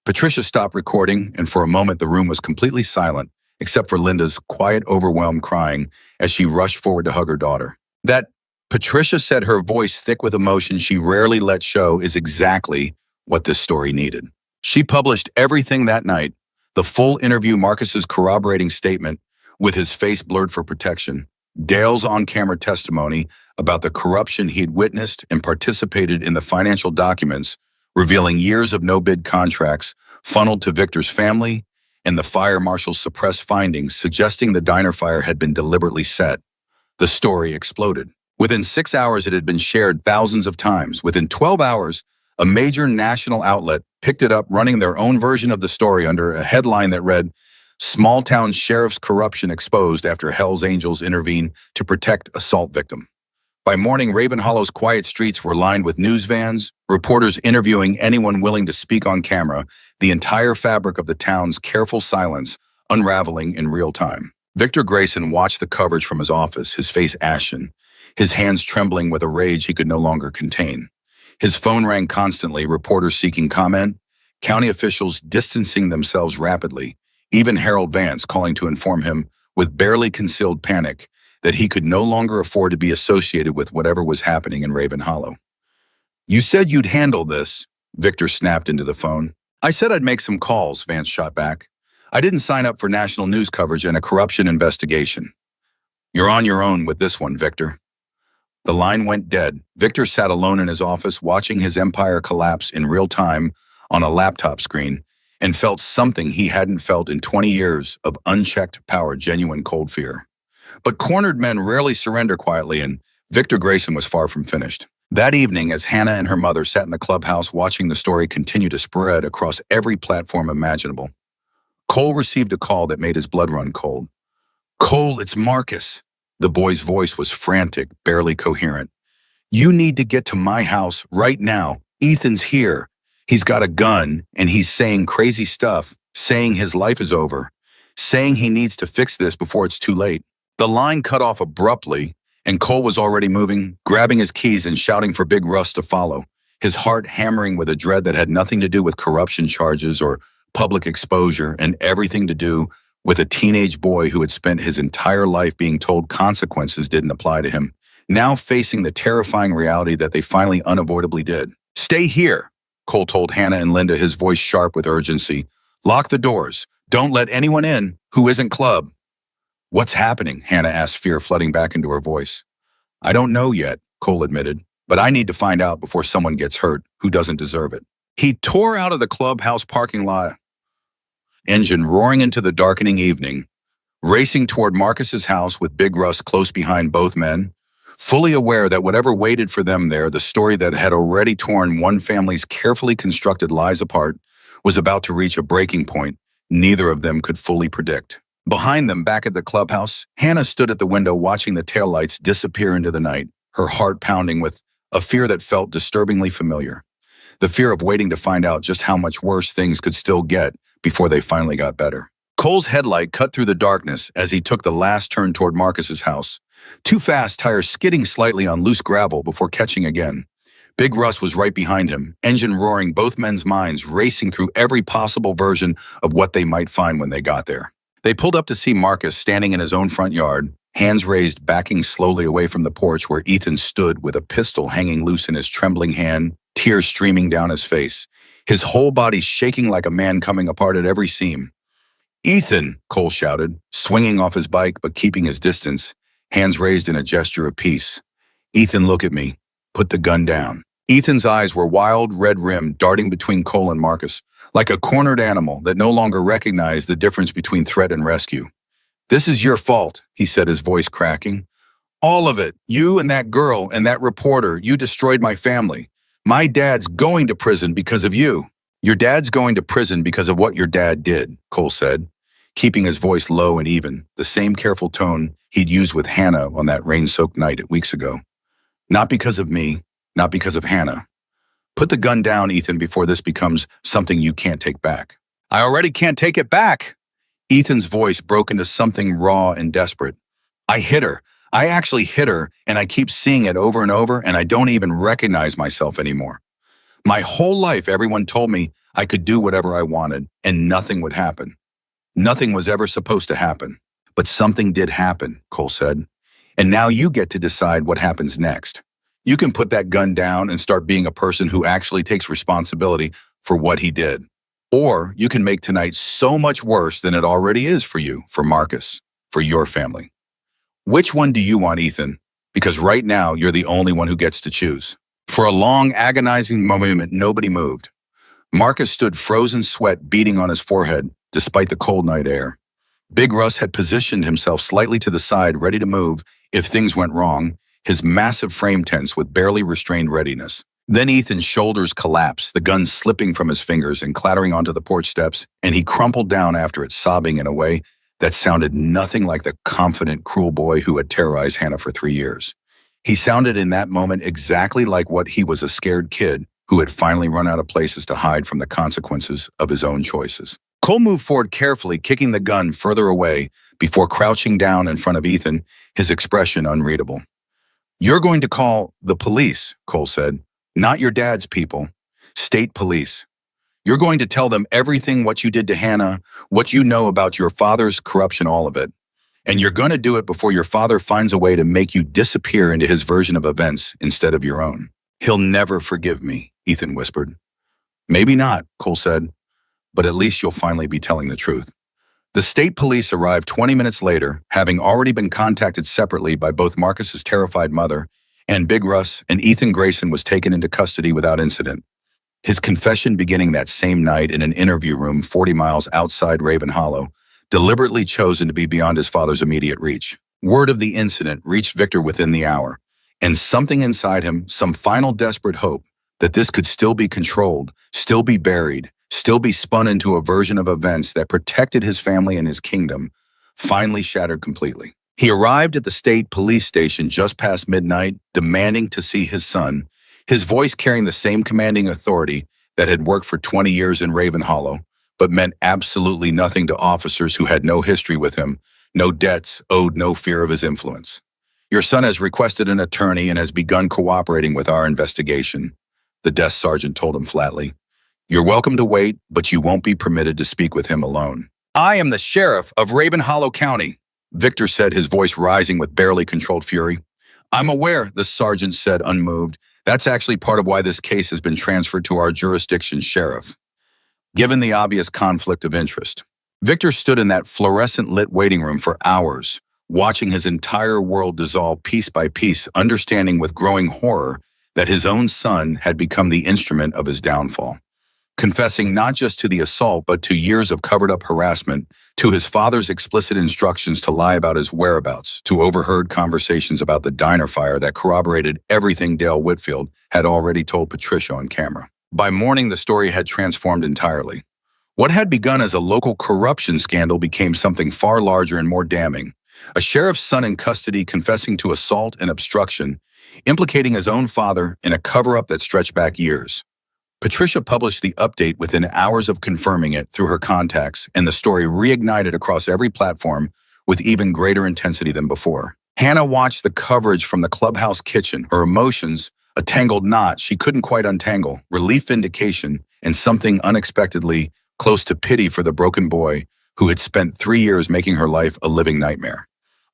Patricia stopped recording, and for a moment the room was completely silent, except for Linda's quiet, overwhelmed crying as she rushed forward to hug her daughter. "That," Patricia said, her voice thick with emotion she rarely let show, "is exactly what this story needed." She published everything that night, the full interview, Marcus's corroborating statement with his face blurred for protection, Dale's on-camera testimony about the corruption he'd witnessed and participated in, the financial documents revealing years of no-bid contracts funneled to Victor's family, and the fire marshal's suppressed findings suggesting the diner fire had been deliberately set. The story exploded. Within 6 hours, it had been shared thousands of times. Within 12 hours, a major national outlet picked it up, running their own version of the story under a headline that read, "Small-town sheriff's corruption exposed after Hell's Angels intervene to protect assault victim." By morning, Raven Hollow's quiet streets were lined with news vans, reporters interviewing anyone willing to speak on camera, the entire fabric of the town's careful silence unraveling in real time. Victor Grayson watched the coverage from his office, his face ashen, his hands trembling with a rage he could no longer contain. His phone rang constantly, reporters seeking comment, county officials distancing themselves rapidly, Even Harold Vance calling to inform him, with barely concealed panic, that he could no longer afford to be associated with whatever was happening in Raven Hollow. "You said you'd handle this," Victor snapped into the phone. "I said I'd make some calls," Vance shot back. "I didn't sign up for national news coverage and a corruption investigation." "You're on your own with this one, Victor." The line went dead. Victor sat alone in his office watching his empire collapse in real time on a laptop screen and felt something he hadn't felt in 20 years of unchecked power, genuine cold fear. But cornered men rarely surrender quietly, and Victor Grayson was far from finished. That evening, as Hannah and her mother sat in the clubhouse watching the story continue to spread across every platform imaginable, Cole received a call that made his blood run cold. "Cole, it's Marcus." The boy's voice was frantic, barely coherent. "You need to get to my house right now. Ethan's here. He's got a gun, and he's saying crazy stuff, saying his life is over, saying he needs to fix this before it's too late." The line cut off abruptly, and Cole was already moving, grabbing his keys and shouting for Big Russ to follow, his heart hammering with a dread that had nothing to do with corruption charges or public exposure and everything to do with a teenage boy who had spent his entire life being told consequences didn't apply to him, now facing the terrifying reality that they finally unavoidably did. "Stay here," Cole told Hannah and Linda, his voice sharp with urgency. "Lock the doors. Don't let anyone in who isn't Club." "What's happening?" Hannah asked, fear flooding back into her voice. "I don't know yet," Cole admitted, "but I need to find out before someone gets hurt who doesn't deserve it." He tore out of the clubhouse parking lot, engine roaring into the darkening evening, racing toward Marcus's house with Big Russ close behind both men, fully aware that whatever waited for them there, the story that had already torn one family's carefully constructed lives apart, was about to reach a breaking point neither of them could fully predict. Behind them, back at the clubhouse, Hannah stood at the window watching the taillights disappear into the night, her heart pounding with a fear that felt disturbingly familiar. The fear of waiting to find out just how much worse things could still get before they finally got better. Cole's headlight cut through the darkness as he took the last turn toward Marcus's house. Too fast, tires skidding slightly on loose gravel before catching again. Big Russ was right behind him, engine roaring, both men's minds racing through every possible version of what they might find when they got there. They pulled up to see Marcus standing in his own front yard, hands raised, backing slowly away from the porch where Ethan stood with a pistol hanging loose in his trembling hand, tears streaming down his face, his whole body shaking like a man coming apart at every seam. "Ethan!" Cole shouted, swinging off his bike but keeping his distance, hands raised in a gesture of peace. "Ethan, look at me. Put the gun down." Ethan's eyes were wild, red-rimmed, darting between Cole and Marcus, like a cornered animal that no longer recognized the difference between threat and rescue. "This is your fault," he said, his voice cracking. "All of it. You and that girl and that reporter, you destroyed my family. My dad's going to prison because of you." "Your dad's going to prison because of what your dad did," Cole said, keeping his voice low and even, the same careful tone he'd used with Hannah on that rain-soaked night weeks ago. "Not because of me, not because of Hannah. Put the gun down, Ethan, before this becomes something you can't take back." "I already can't take it back." Ethan's voice broke into something raw and desperate. "I hit her. I actually hit her, and I keep seeing it over and over, and I don't even recognize myself anymore. My whole life, everyone told me I could do whatever I wanted, and nothing would happen. Nothing was ever supposed to happen. But something did happen," Cole said. "And now you get to decide what happens next. You can put that gun down and start being a person who actually takes responsibility for what he did. Or you can make tonight so much worse than it already is for you, for Marcus, for your family. Which one do you want, Ethan? Because right now, you're the only one who gets to choose." For a long, agonizing moment, nobody moved. Marcus stood, frozen sweat beading on his forehead, despite the cold night air. Big Russ had positioned himself slightly to the side, ready to move if things went wrong, his massive frame tense with barely restrained readiness. Then Ethan's shoulders collapsed, the gun slipping from his fingers and clattering onto the porch steps, and he crumpled down after it, sobbing in a way that sounded nothing like the confident, cruel boy who had terrorized Hannah for 3 years. He sounded in that moment exactly like what he was, a scared kid who had finally run out of places to hide from the consequences of his own choices. Cole moved forward carefully, kicking the gun further away before crouching down in front of Ethan, his expression unreadable. "You're going to call the police," Cole said. "Not your dad's people. State police. You're going to tell them everything what you did to Hannah, what you know about your father's corruption, all of it. And you're going to do it before your father finds a way to make you disappear into his version of events instead of your own. He'll never forgive me, Ethan whispered. Maybe not, Cole said, but at least you'll finally be telling the truth. The state police arrived 20 minutes later, having already been contacted separately by both Marcus's terrified mother and Big Russ, and Ethan Grayson was taken into custody without incident. His confession beginning that same night in an interview room 40 miles outside Raven Hollow, deliberately chosen to be beyond his father's immediate reach. Word of the incident reached Victor within the hour, and something inside him, some final desperate hope that this could still be controlled, still be buried, still be spun into a version of events that protected his family and his kingdom, finally shattered completely. He arrived at the state police station just past midnight, demanding to see his son, his voice carrying the same commanding authority that had worked for 20 years in Raven Hollow, but meant absolutely nothing to officers who had no history with him, no debts, owed no fear of his influence. Your son has requested an attorney and has begun cooperating with our investigation, the desk sergeant told him flatly. You're welcome to wait, but you won't be permitted to speak with him alone. I am the sheriff of Raven Hollow County, Victor said, his voice rising with barely controlled fury. I'm aware, the sergeant said, unmoved. That's actually part of why this case has been transferred to our jurisdiction, sheriff. Given the obvious conflict of interest, Victor stood in that fluorescent-lit waiting room for hours, watching his entire world dissolve piece by piece, understanding with growing horror that his own son had become the instrument of his downfall. Confessing not just to the assault but to years of covered-up harassment, to his father's explicit instructions to lie about his whereabouts, to overheard conversations about the diner fire that corroborated everything Dale Whitfield had already told Patricia on camera. By morning, the story had transformed entirely. What had begun as a local corruption scandal became something far larger and more damning. A sheriff's son in custody confessing to assault and obstruction, implicating his own father in a cover-up that stretched back years. Patricia published the update within hours of confirming it through her contacts, and the story reignited across every platform with even greater intensity than before. Hannah watched the coverage from the clubhouse kitchen, her emotions a tangled knot she couldn't quite untangle, relief, vindication, and something unexpectedly close to pity for the broken boy who had spent 3 years making her life a living nightmare.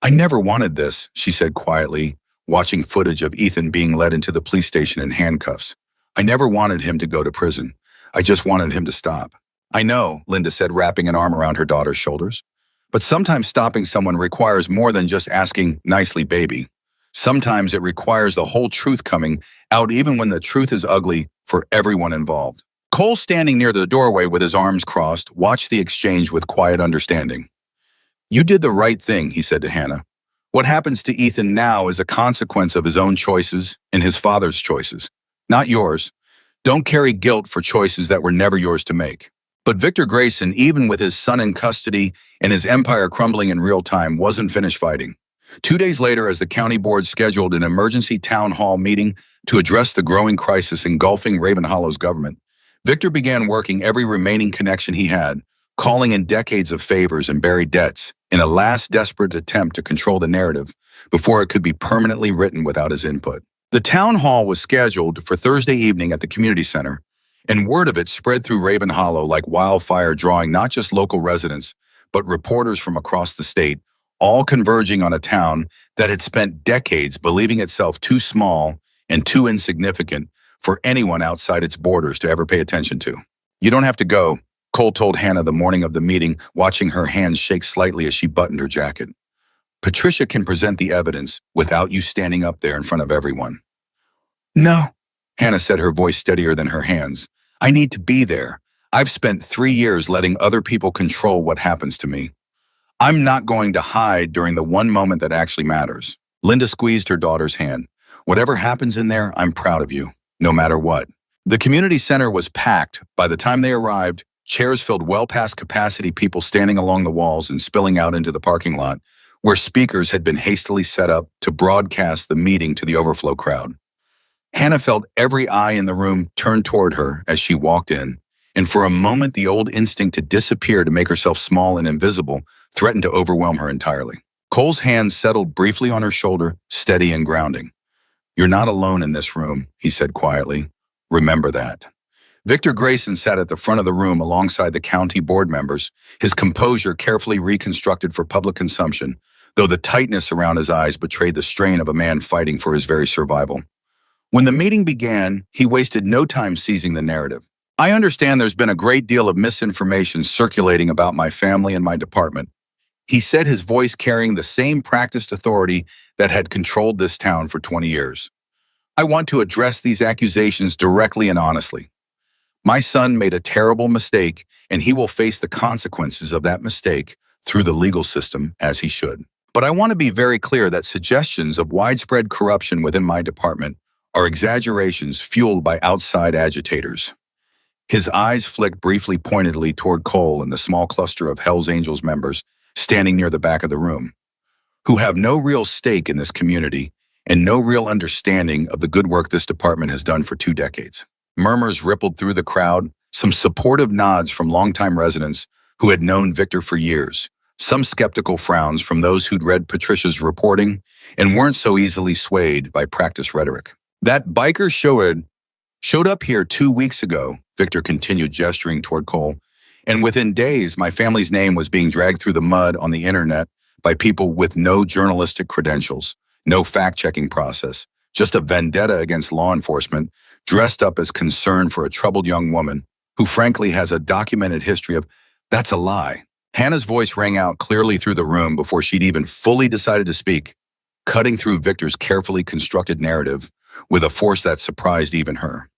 I never wanted this, she said quietly, watching footage of Ethan being led into the police station in handcuffs. I never wanted him to go to prison. I just wanted him to stop. I know, Linda said, wrapping an arm around her daughter's shoulders. But sometimes stopping someone requires more than just asking nicely, baby. Sometimes it requires the whole truth coming out, even when the truth is ugly for everyone involved. Cole, standing near the doorway with his arms crossed, watched the exchange with quiet understanding. You did the right thing, he said to Hannah. What happens to Ethan now is a consequence of his own choices and his father's choices, not yours. Don't carry guilt for choices that were never yours to make. But Victor Grayson, even with his son in custody and his empire crumbling in real time, wasn't finished fighting. 2 days later, as the county board scheduled an emergency town hall meeting to address the growing crisis engulfing Raven Hollow's government, Victor began working every remaining connection he had, calling in decades of favors and buried debts in a last desperate attempt to control the narrative before it could be permanently written without his input. The town hall was scheduled for Thursday evening at the community center, and word of it spread through Raven Hollow like wildfire, drawing not just local residents, but reporters from across the state, all converging on a town that had spent decades believing itself too small and too insignificant for anyone outside its borders to ever pay attention to. You don't have to go, Cole told Hannah the morning of the meeting, watching her hands shake slightly as she buttoned her jacket. Patricia can present the evidence without you standing up there in front of everyone. No, Hannah said, her voice steadier than her hands. I need to be there. I've spent 3 years letting other people control what happens to me. I'm not going to hide during the one moment that actually matters. Linda squeezed her daughter's hand. Whatever happens in there, I'm proud of you, no matter what. The community center was packed. By the time they arrived, chairs filled well past capacity, people standing along the walls and spilling out into the parking lot, where speakers had been hastily set up to broadcast the meeting to the overflow crowd. Hannah felt every eye in the room turn toward her as she walked in, and for a moment the old instinct to disappear, to make herself small and invisible, threatened to overwhelm her entirely. Cole's hand settled briefly on her shoulder, steady and grounding. You're not alone in this room, he said quietly. Remember that. Victor Grayson sat at the front of the room alongside the county board members, his composure carefully reconstructed for public consumption, though the tightness around his eyes betrayed the strain of a man fighting for his very survival. When the meeting began, he wasted no time seizing the narrative. I understand there's been a great deal of misinformation circulating about my family and my department. He said, his voice carrying the same practiced authority that had controlled this town for 20 years. I want to address these accusations directly and honestly. My son made a terrible mistake, and he will face the consequences of that mistake through the legal system as he should. But I want to be very clear that suggestions of widespread corruption within my department are exaggerations fueled by outside agitators. His eyes flicked briefly pointedly toward Cole and the small cluster of Hell's Angels members standing near the back of the room, who have no real stake in this community and no real understanding of the good work this department has done for 2 decades. Murmurs rippled through the crowd, some supportive nods from longtime residents who had known Victor for years, some skeptical frowns from those who'd read Patricia's reporting and weren't so easily swayed by practice rhetoric. That biker showed up here 2 weeks ago, Victor continued, gesturing toward Cole, and within days my family's name was being dragged through the mud on the internet by people with no journalistic credentials, no fact-checking process, just a vendetta against law enforcement dressed up as concern for a troubled young woman who frankly has a documented history of, "That's a lie." Hannah's voice rang out clearly through the room before she'd even fully decided to speak, cutting through Victor's carefully constructed narrative with a force that surprised even her.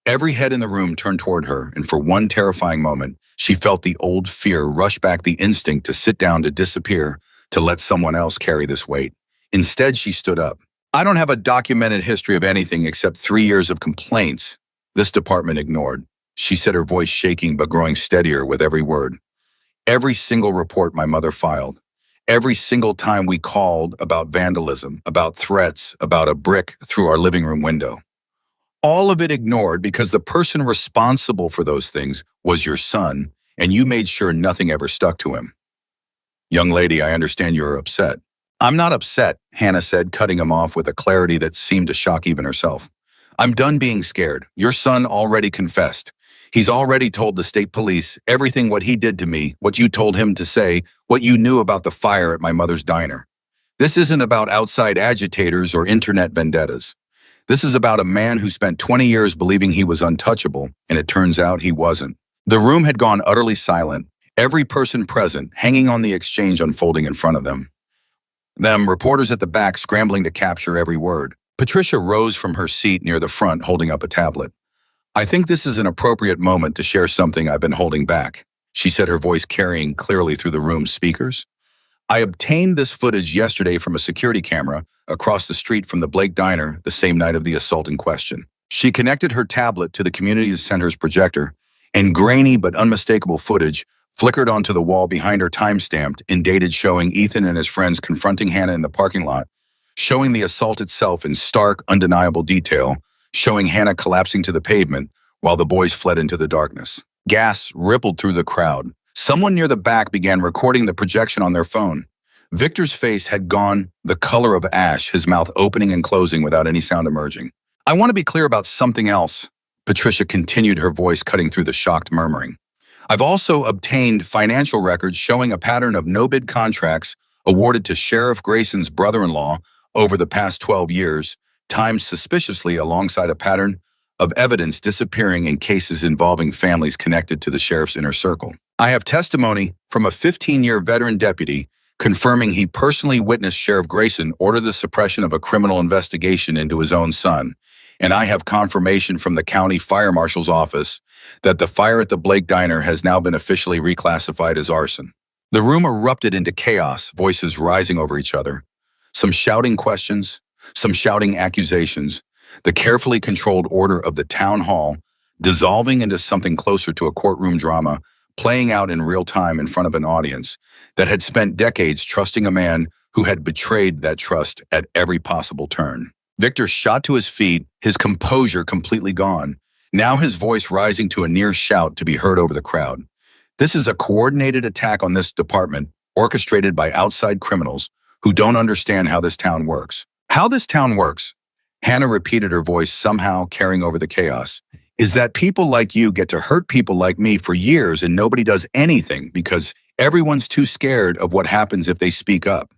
Every head in the room turned toward her, and for one terrifying moment, she felt the old fear rush back, the instinct to sit down, to disappear, to let someone else carry this weight. Instead, she stood up. "I don't have a documented history of anything except 3 years of complaints this department ignored," she said, her voice shaking but growing steadier with every word. "Every single report my mother filed, every single time we called about vandalism, about threats, about a brick through our living room window. All of it ignored because the person responsible for those things was your son, and you made sure nothing ever stuck to him." "Young lady, I understand you're upset." "I'm not upset," Hannah said, cutting him off with a clarity that seemed to shock even herself. "I'm done being scared. Your son already confessed. He's already told the state police everything what he did to me, what you told him to say, what you knew about the fire at my mother's diner. This isn't about outside agitators or internet vendettas. This is about a man who spent 20 years believing he was untouchable, and it turns out he wasn't." The room had gone utterly silent, every person present hanging on the exchange unfolding in front of them. Reporters at the back scrambling to capture every word. Patricia rose from her seat near the front, holding up a tablet. "I think this is an appropriate moment to share something I've been holding back," she said, her voice carrying clearly through the room's speakers. "I obtained this footage yesterday from a security camera across the street from the Blake Diner the same night of the assault in question." She connected her tablet to the community center's projector, and grainy but unmistakable footage flickered onto the wall behind her, time-stamped and dated, showing Ethan and his friends confronting Hannah in the parking lot, showing the assault itself in stark, undeniable detail, showing Hannah collapsing to the pavement while the boys fled into the darkness. Gasps rippled through the crowd. Someone near the back began recording the projection on their phone. Victor's face had gone the color of ash, his mouth opening and closing without any sound emerging. "I want to be clear about something else," Patricia continued, her voice cutting through the shocked murmuring. "I've also obtained financial records showing a pattern of no-bid contracts awarded to Sheriff Grayson's brother-in-law over the past 12 years, timed suspiciously alongside a pattern of evidence disappearing in cases involving families connected to the sheriff's inner circle. I have testimony from a 15-year veteran deputy confirming he personally witnessed Sheriff Grayson order the suppression of a criminal investigation into his own son, and I have confirmation from the county fire marshal's office that the fire at the Blake Diner has now been officially reclassified as arson." The room erupted into chaos, voices rising over each other. Some shouting questions, some shouting accusations, the carefully controlled order of the town hall dissolving into something closer to a courtroom drama, playing out in real time in front of an audience that had spent decades trusting a man who had betrayed that trust at every possible turn. Victor shot to his feet, his composure completely gone, now his voice rising to a near shout to be heard over the crowd. "This is a coordinated attack on this department, orchestrated by outside criminals who don't understand how this town works." "How this town works?" Hannah repeated, her voice somehow carrying over the chaos. is that people like you get to hurt people like me for years and nobody does anything because everyone's too scared of what happens if they speak up.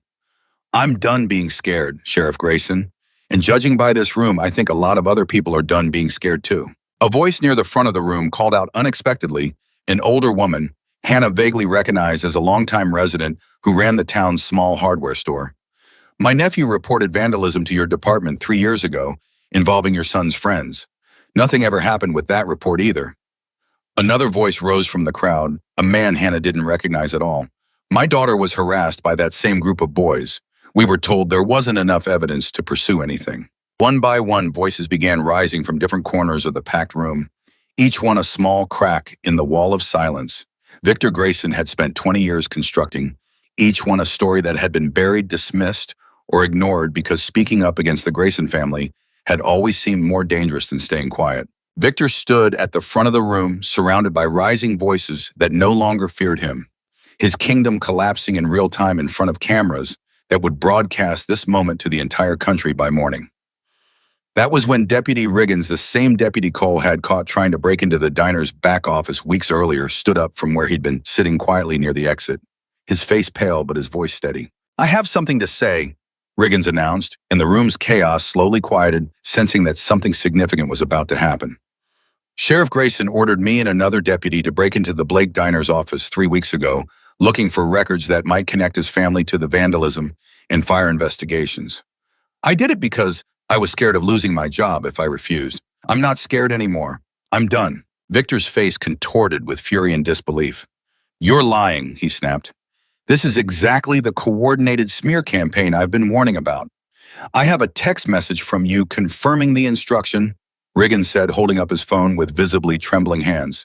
I'm done being scared, Sheriff Grayson. And judging by this room, I think a lot of other people are done being scared too. A voice near the front of the room called out unexpectedly, an older woman, Hannah vaguely recognized as a longtime resident who ran the town's small hardware store. My nephew reported vandalism to your department 3 years ago, involving your son's friends. Nothing ever happened with that report either. Another voice rose from the crowd, a man Hannah didn't recognize at all. My daughter was harassed by that same group of boys. We were told there wasn't enough evidence to pursue anything. One by one, voices began rising from different corners of the packed room, each one a small crack in the wall of silence. Victor Grayson had spent 20 years constructing, each one a story that had been buried, dismissed, or ignored because speaking up against the Grayson family had always seemed more dangerous than staying quiet. Victor stood at the front of the room, surrounded by rising voices that no longer feared him, his kingdom collapsing in real time in front of cameras that would broadcast this moment to the entire country by morning. That was when Deputy Riggins, the same deputy Cole had caught trying to break into the diner's back office weeks earlier, stood up from where he'd been sitting quietly near the exit, his face pale but his voice steady. "I have something to say," Riggins announced, and the room's chaos slowly quieted, sensing that something significant was about to happen. "Sheriff Grayson ordered me and another deputy to break into the Blake Diner's office 3 weeks ago, looking for records that might connect his family to the vandalism and fire investigations. I did it because I was scared of losing my job if I refused. I'm not scared anymore. I'm done." Victor's face contorted with fury and disbelief. "You're lying," he snapped. "This is exactly the coordinated smear campaign I've been warning about. I have a text message from you confirming the instruction," Riggins said, holding up his phone with visibly trembling hands.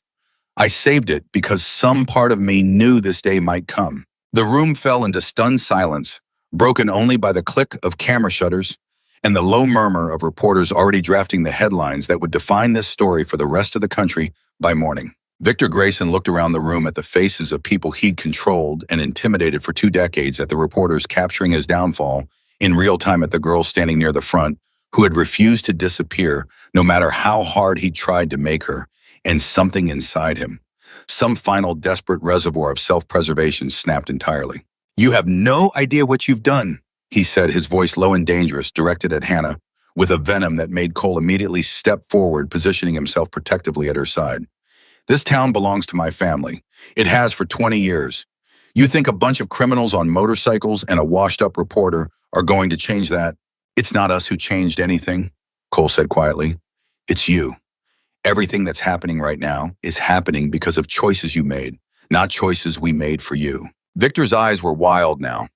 "I saved it because some part of me knew this day might come." The room fell into stunned silence, broken only by the click of camera shutters and the low murmur of reporters already drafting the headlines that would define this story for the rest of the country by morning. Victor Grayson looked around the room at the faces of people he'd controlled and intimidated for 2 decades, at the reporters capturing his downfall in real time, at the girl standing near the front who had refused to disappear no matter how hard he tried to make her, and something inside him, some final desperate reservoir of self-preservation, snapped entirely. "You have no idea what you've done," he said, his voice low and dangerous, directed at Hannah, with a venom that made Cole immediately step forward, positioning himself protectively at her side. "This town belongs to my family. It has for 20 years. You think a bunch of criminals on motorcycles and a washed-up reporter are going to change that? It's not us who changed anything," Cole said quietly. "It's you. Everything that's happening right now is happening because of choices you made, not choices we made for you." Victor's eyes were wild now,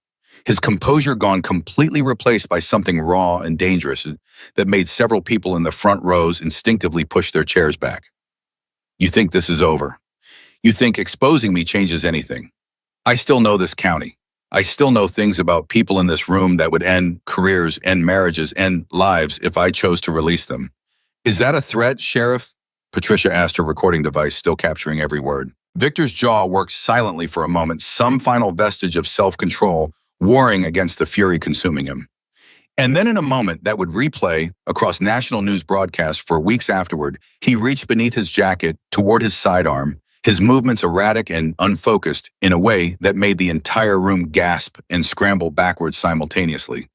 his composure gone, completely replaced by something raw and dangerous that made several people in the front rows instinctively push their chairs back. "You think this is over? You think exposing me changes anything? I still know this county. I still know things about people in this room that would end careers, end marriages, end lives if I chose to release them. Is that a threat, Sheriff?" Patricia asked, her recording device still capturing every word. Victor's jaw worked silently for a moment, some final vestige of self-control warring against the fury consuming him. And then in a moment that would replay across national news broadcasts for weeks afterward, he reached beneath his jacket toward his sidearm, his movements erratic and unfocused in a way that made the entire room gasp and scramble backwards simultaneously.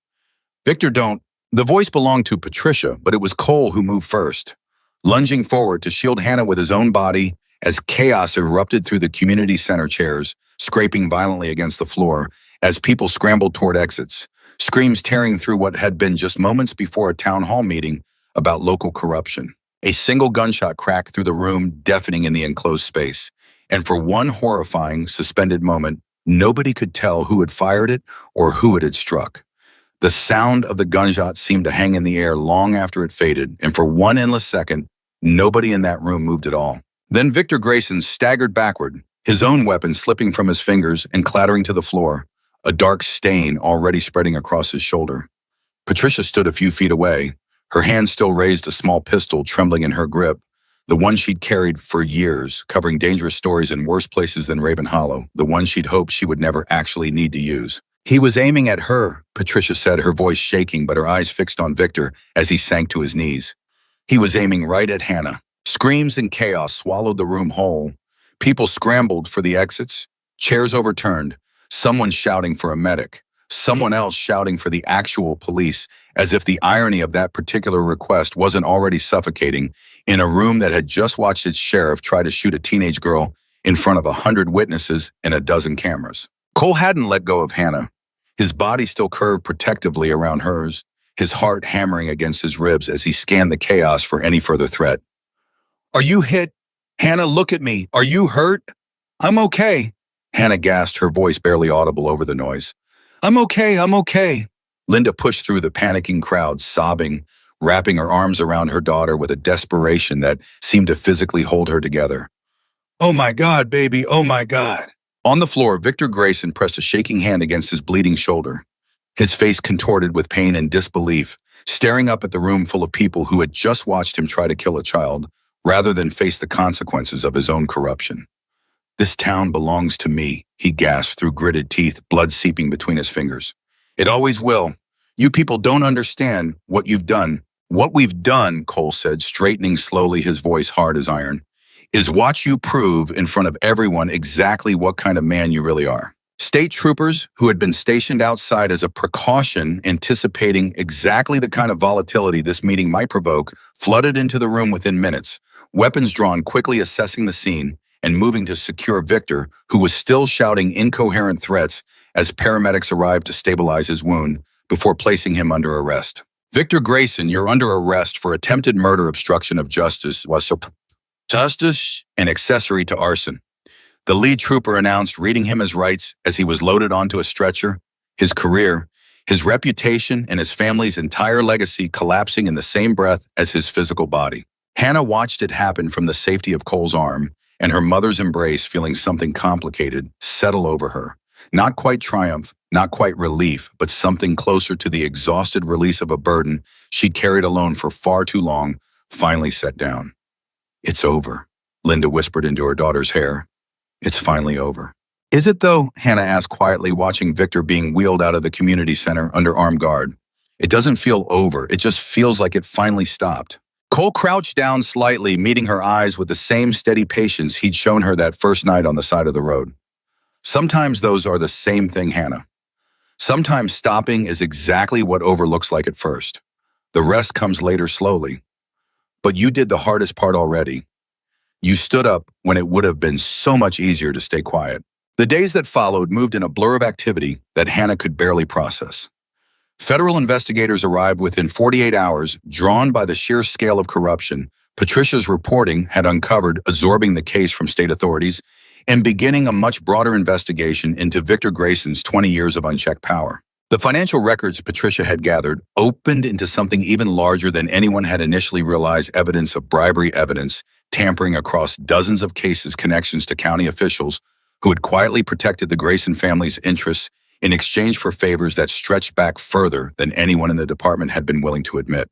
"Victor, don't." The voice belonged to Patricia, but it was Cole who moved first, lunging forward to shield Hannah with his own body as chaos erupted through the community center chairs, scraping violently against the floor as people scrambled toward exits, screams tearing through what had been just moments before a town hall meeting about local corruption. A single gunshot cracked through the room, deafening in the enclosed space, and for one horrifying, suspended moment, nobody could tell who had fired it or who it had struck. The sound of the gunshot seemed to hang in the air long after it faded, and for one endless second, nobody in that room moved at all. Then Victor Grayson staggered backward, his own weapon slipping from his fingers and clattering to the floor, a dark stain already spreading across his shoulder. Patricia stood a few feet away, her hand still raised, a small pistol trembling in her grip, the one she'd carried for years, covering dangerous stories in worse places than Raven Hollow, the one she'd hoped she would never actually need to use. "He was aiming at her," Patricia said, her voice shaking but her eyes fixed on Victor as he sank to his knees. "He was aiming right at Hannah." Screams and chaos swallowed the room whole. People scrambled for the exits, chairs overturned, someone shouting for a medic, someone else shouting for the actual police, as if the irony of that particular request wasn't already suffocating in a room that had just watched its sheriff try to shoot a teenage girl in front of 100 witnesses and a dozen cameras. Cole hadn't let go of Hannah, his body still curved protectively around hers, his heart hammering against his ribs as he scanned the chaos for any further threat. "Are you hit? Hannah, look at me. Are you hurt?" "I'm okay," Hannah gasped, her voice barely audible over the noise. I'm okay. Linda pushed through the panicking crowd, sobbing, wrapping her arms around her daughter with a desperation that seemed to physically hold her together. "Oh my God, baby, oh my God." On the floor, Victor Grayson pressed a shaking hand against his bleeding shoulder, his face contorted with pain and disbelief, staring up at the room full of people who had just watched him try to kill a child, rather than face the consequences of his own corruption. "This town belongs to me," he gasped through gritted teeth, blood seeping between his fingers. "It always will. You people don't understand what you've done." "What we've done," Cole said, straightening slowly, his voice hard as iron, "is watch you prove in front of everyone exactly what kind of man you really are." State troopers, who had been stationed outside as a precaution, anticipating exactly the kind of volatility this meeting might provoke, flooded into the room within minutes, weapons drawn, quickly assessing the scene and moving to secure Victor, who was still shouting incoherent threats as paramedics arrived to stabilize his wound before placing him under arrest. "Victor Grayson, you're under arrest for attempted murder, obstruction of justice, and accessory to arson," the lead trooper announced, reading him his rights as he was loaded onto a stretcher, his career, his reputation, and his family's entire legacy collapsing in the same breath as his physical body. Hannah watched it happen from the safety of Cole's arm, and her mother's embrace, feeling something complicated, settle over her. Not quite triumph, not quite relief, but something closer to the exhausted release of a burden she'd carried alone for far too long, finally set down. "It's over," Linda whispered into her daughter's hair. "It's finally over." "Is it though?" Hannah asked quietly, watching Victor being wheeled out of the community center under armed guard. "It doesn't feel over. It just feels like it finally stopped." Cole crouched down slightly, meeting her eyes with the same steady patience he'd shown her that first night on the side of the road. "Sometimes those are the same thing, Hannah. Sometimes stopping is exactly what over looks like at first. The rest comes later slowly. But you did the hardest part already. You stood up when it would have been so much easier to stay quiet." The days that followed moved in a blur of activity that Hannah could barely process. Federal investigators arrived within 48 hours, drawn by the sheer scale of corruption Patricia's reporting had uncovered, absorbing the case from state authorities and beginning a much broader investigation into Victor Grayson's 20 years of unchecked power. The financial records Patricia had gathered opened into something even larger than anyone had initially realized: evidence of bribery, evidence tampering across dozens of cases, connections to county officials who had quietly protected the Grayson family's interests in exchange for favors that stretched back further than anyone in the department had been willing to admit.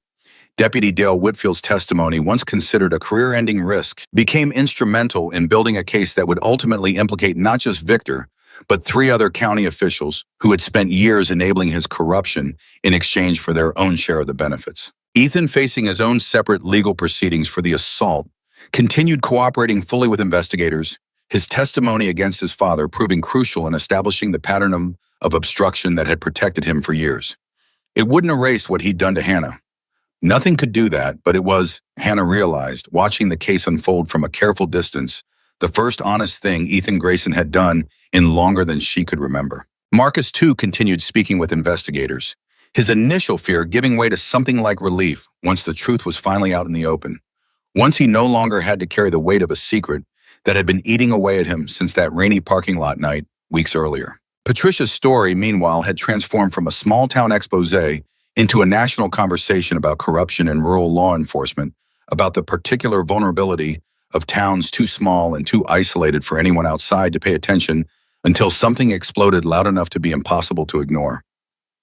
Deputy Dale Whitfield's testimony, once considered a career-ending risk, became instrumental in building a case that would ultimately implicate not just Victor, but 3 other county officials who had spent years enabling his corruption in exchange for their own share of the benefits. Ethan, facing his own separate legal proceedings for the assault, continued cooperating fully with investigators, his testimony against his father proving crucial in establishing the pattern of obstruction that had protected him for years. It wouldn't erase what he'd done to Hannah. Nothing could do that, but it was, Hannah realized, watching the case unfold from a careful distance, the first honest thing Ethan Grayson had done in longer than she could remember. Marcus, too, continued speaking with investigators, his initial fear giving way to something like relief once the truth was finally out in the open. Once he no longer had to carry the weight of a secret that had been eating away at him since that rainy parking lot night weeks earlier. Patricia's story, meanwhile, had transformed from a small-town expose into a national conversation about corruption and rural law enforcement, about the particular vulnerability of towns too small and too isolated for anyone outside to pay attention until something exploded loud enough to be impossible to ignore.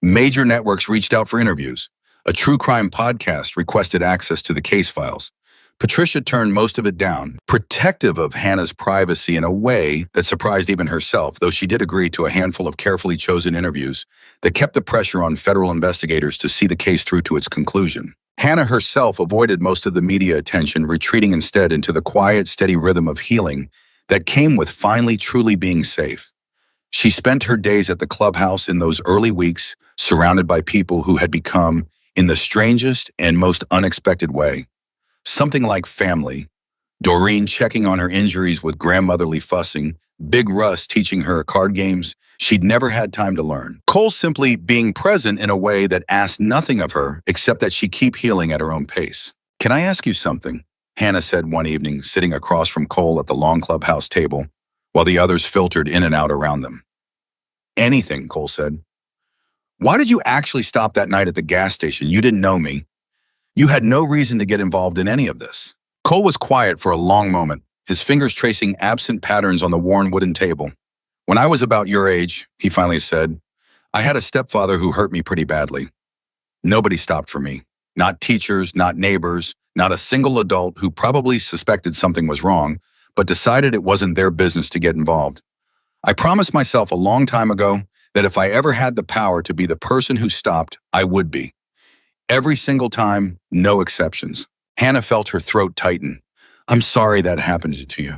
Major networks reached out for interviews. A true crime podcast requested access to the case files. Patricia turned most of it down, protective of Hannah's privacy in a way that surprised even herself, though she did agree to a handful of carefully chosen interviews that kept the pressure on federal investigators to see the case through to its conclusion. Hannah herself avoided most of the media attention, retreating instead into the quiet, steady rhythm of healing that came with finally truly being safe. She spent her days at the clubhouse in those early weeks, surrounded by people who had become, in the strangest and most unexpected way, something like family. Doreen checking on her injuries with grandmotherly fussing, Big Russ teaching her card games she'd never had time to learn. Cole simply being present in a way that asked nothing of her except that she keep healing at her own pace. "Can I ask you something?" Hannah said one evening, sitting across from Cole at the long clubhouse table, while the others filtered in and out around them. "Anything," Cole said. "Why did you actually stop that night at the gas station? You didn't know me. You had no reason to get involved in any of this." Cole was quiet for a long moment, his fingers tracing absent patterns on the worn wooden table. "When I was about your age," he finally said, "I had a stepfather who hurt me pretty badly. Nobody stopped for me. Not teachers, not neighbors, not a single adult who probably suspected something was wrong, but decided it wasn't their business to get involved. I promised myself a long time ago that if I ever had the power to be the person who stopped, I would be. Every single time, no exceptions." Hannah felt her throat tighten. "I'm sorry that happened to you."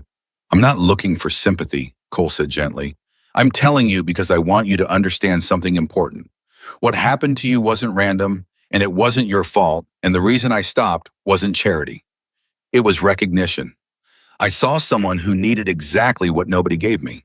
"I'm not looking for sympathy," Cole said gently. "I'm telling you because I want you to understand something important. What happened to you wasn't random, and it wasn't your fault, and the reason I stopped wasn't charity. It was recognition. I saw someone who needed exactly what nobody gave me.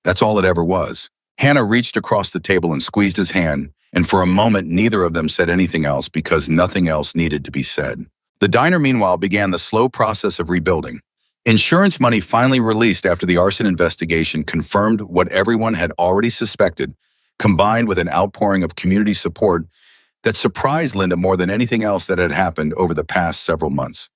That's all it ever was." Hannah reached across the table and squeezed his hand, and for a moment neither of them said anything else because nothing else needed to be said. The diner, meanwhile, began the slow process of rebuilding. Insurance money finally released after the arson investigation confirmed what everyone had already suspected, combined with an outpouring of community support that surprised Linda more than anything else that had happened over the past several months.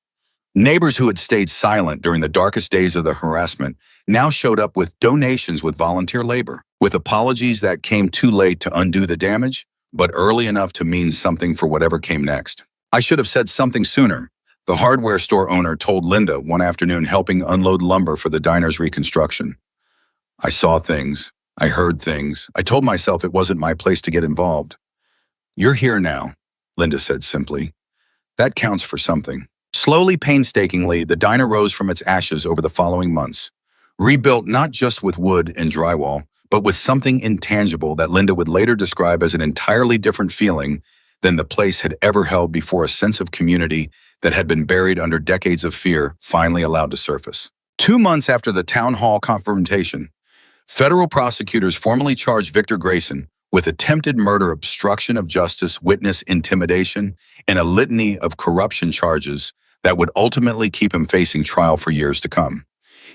Neighbors who had stayed silent during the darkest days of the harassment now showed up with donations with volunteer labor, with apologies that came too late to undo the damage, but early enough to mean something for whatever came next. "I should have said something sooner," the hardware store owner told Linda one afternoon helping unload lumber for the diner's reconstruction. "I saw things. I heard things. I told myself it wasn't my place to get involved." "You're here now," Linda said simply. "That counts for something." Slowly, painstakingly, the diner rose from its ashes over the following months, rebuilt not just with wood and drywall, but with something intangible that Linda would later describe as an entirely different feeling than the place had ever held before, a sense of community that had been buried under decades of fear finally allowed to surface. 2 months after the town hall confrontation, federal prosecutors formally charged Victor Grayson with attempted murder, obstruction of justice, witness intimidation, and a litany of corruption charges that would ultimately keep him facing trial for years to come.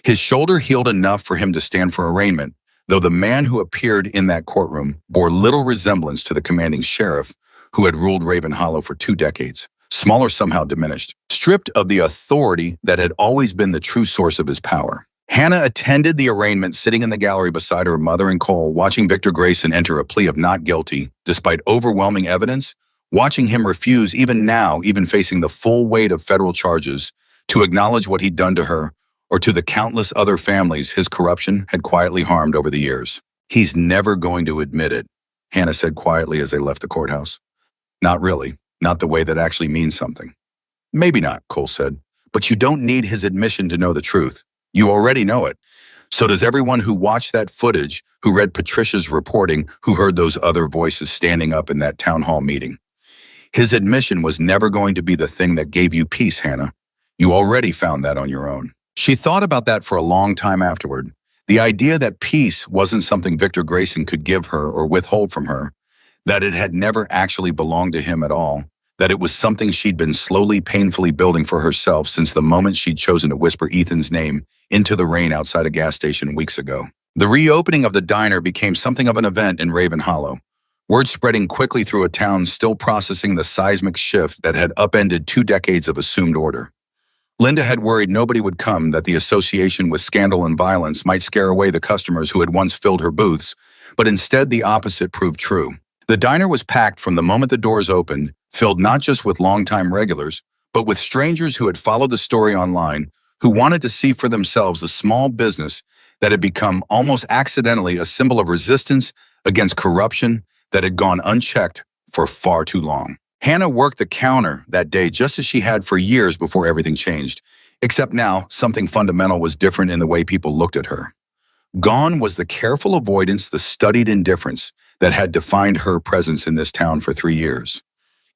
His shoulder healed enough for him to stand for arraignment, though the man who appeared in that courtroom bore little resemblance to the commanding sheriff who had ruled Raven Hollow for 2 decades, smaller, somehow diminished, stripped of the authority that had always been the true source of his power. Hannah attended the arraignment sitting in the gallery beside her mother and Cole, watching Victor Grayson enter a plea of not guilty despite overwhelming evidence, watching him refuse even now, even facing the full weight of federal charges, to acknowledge what he'd done to her or to the countless other families his corruption had quietly harmed over the years. "He's never going to admit it," Hannah said quietly as they left the courthouse. "Not really, not the way that actually means something." "Maybe not," Cole said, "but you don't need his admission to know the truth. You already know it. So does everyone who watched that footage, who read Patricia's reporting, who heard those other voices standing up in that town hall meeting. His admission was never going to be the thing that gave you peace, Hannah. You already found that on your own." She thought about that for a long time afterward. The idea that peace wasn't something Victor Grayson could give her or withhold from her, that it had never actually belonged to him at all, that it was something she'd been slowly, painfully building for herself since the moment she'd chosen to whisper Ethan's name into the rain outside a gas station weeks ago. The reopening of the diner became something of an event in Raven Hollow, word spreading quickly through a town still processing the seismic shift that had upended 2 decades of assumed order. Linda had worried nobody would come, that the association with scandal and violence might scare away the customers who had once filled her booths, but instead the opposite proved true. The diner was packed from the moment the doors opened, filled not just with longtime regulars, but with strangers who had followed the story online, who wanted to see for themselves the small business that had become almost accidentally a symbol of resistance against corruption that had gone unchecked for far too long. Hannah worked the counter that day just as she had for years before everything changed. Except now, something fundamental was different in the way people looked at her. Gone was the careful avoidance, the studied indifference that had defined her presence in this town for 3 years.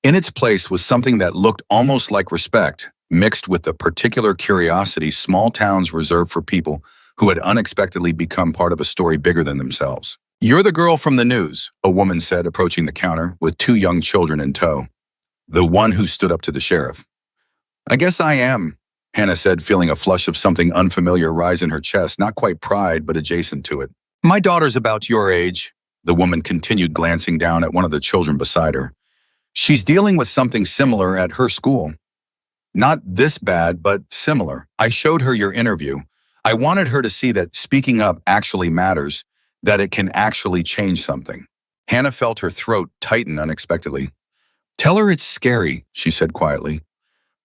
In its place was something that looked almost like respect, mixed with the particular curiosity small towns reserve for people who had unexpectedly become part of a story bigger than themselves. "You're the girl from the news," a woman said, approaching the counter with 2 young children in tow. The one who stood up to the sheriff. "I guess I am," Hannah said, feeling a flush of something unfamiliar rise in her chest, not quite pride, but adjacent to it. "My daughter's about your age," the woman continued, glancing down at one of the children beside her. "She's dealing with something similar at her school. Not this bad, but similar. I showed her your interview. I wanted her to see that speaking up actually matters, that it can actually change something." Hannah felt her throat tighten unexpectedly. "Tell her it's scary," she said quietly.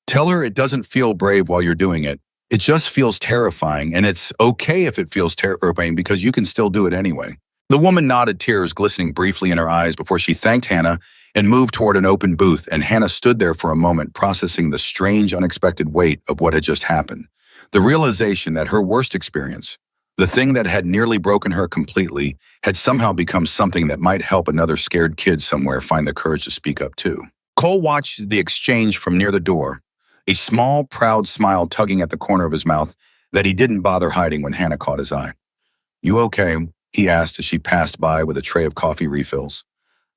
"Tell her it doesn't feel brave while you're doing it. It just feels terrifying, and it's okay if it feels terrifying because you can still do it anyway." The woman nodded, tears glistening briefly in her eyes before she thanked Hannah and moved toward an open booth, and Hannah stood there for a moment, processing the strange, unexpected weight of what had just happened. The realization that her worst experience, the thing that had nearly broken her completely, had somehow become something that might help another scared kid somewhere find the courage to speak up too. Cole watched the exchange from near the door, a small, proud smile tugging at the corner of his mouth that he didn't bother hiding when Hannah caught his eye. "You okay?" he asked as she passed by with a tray of coffee refills.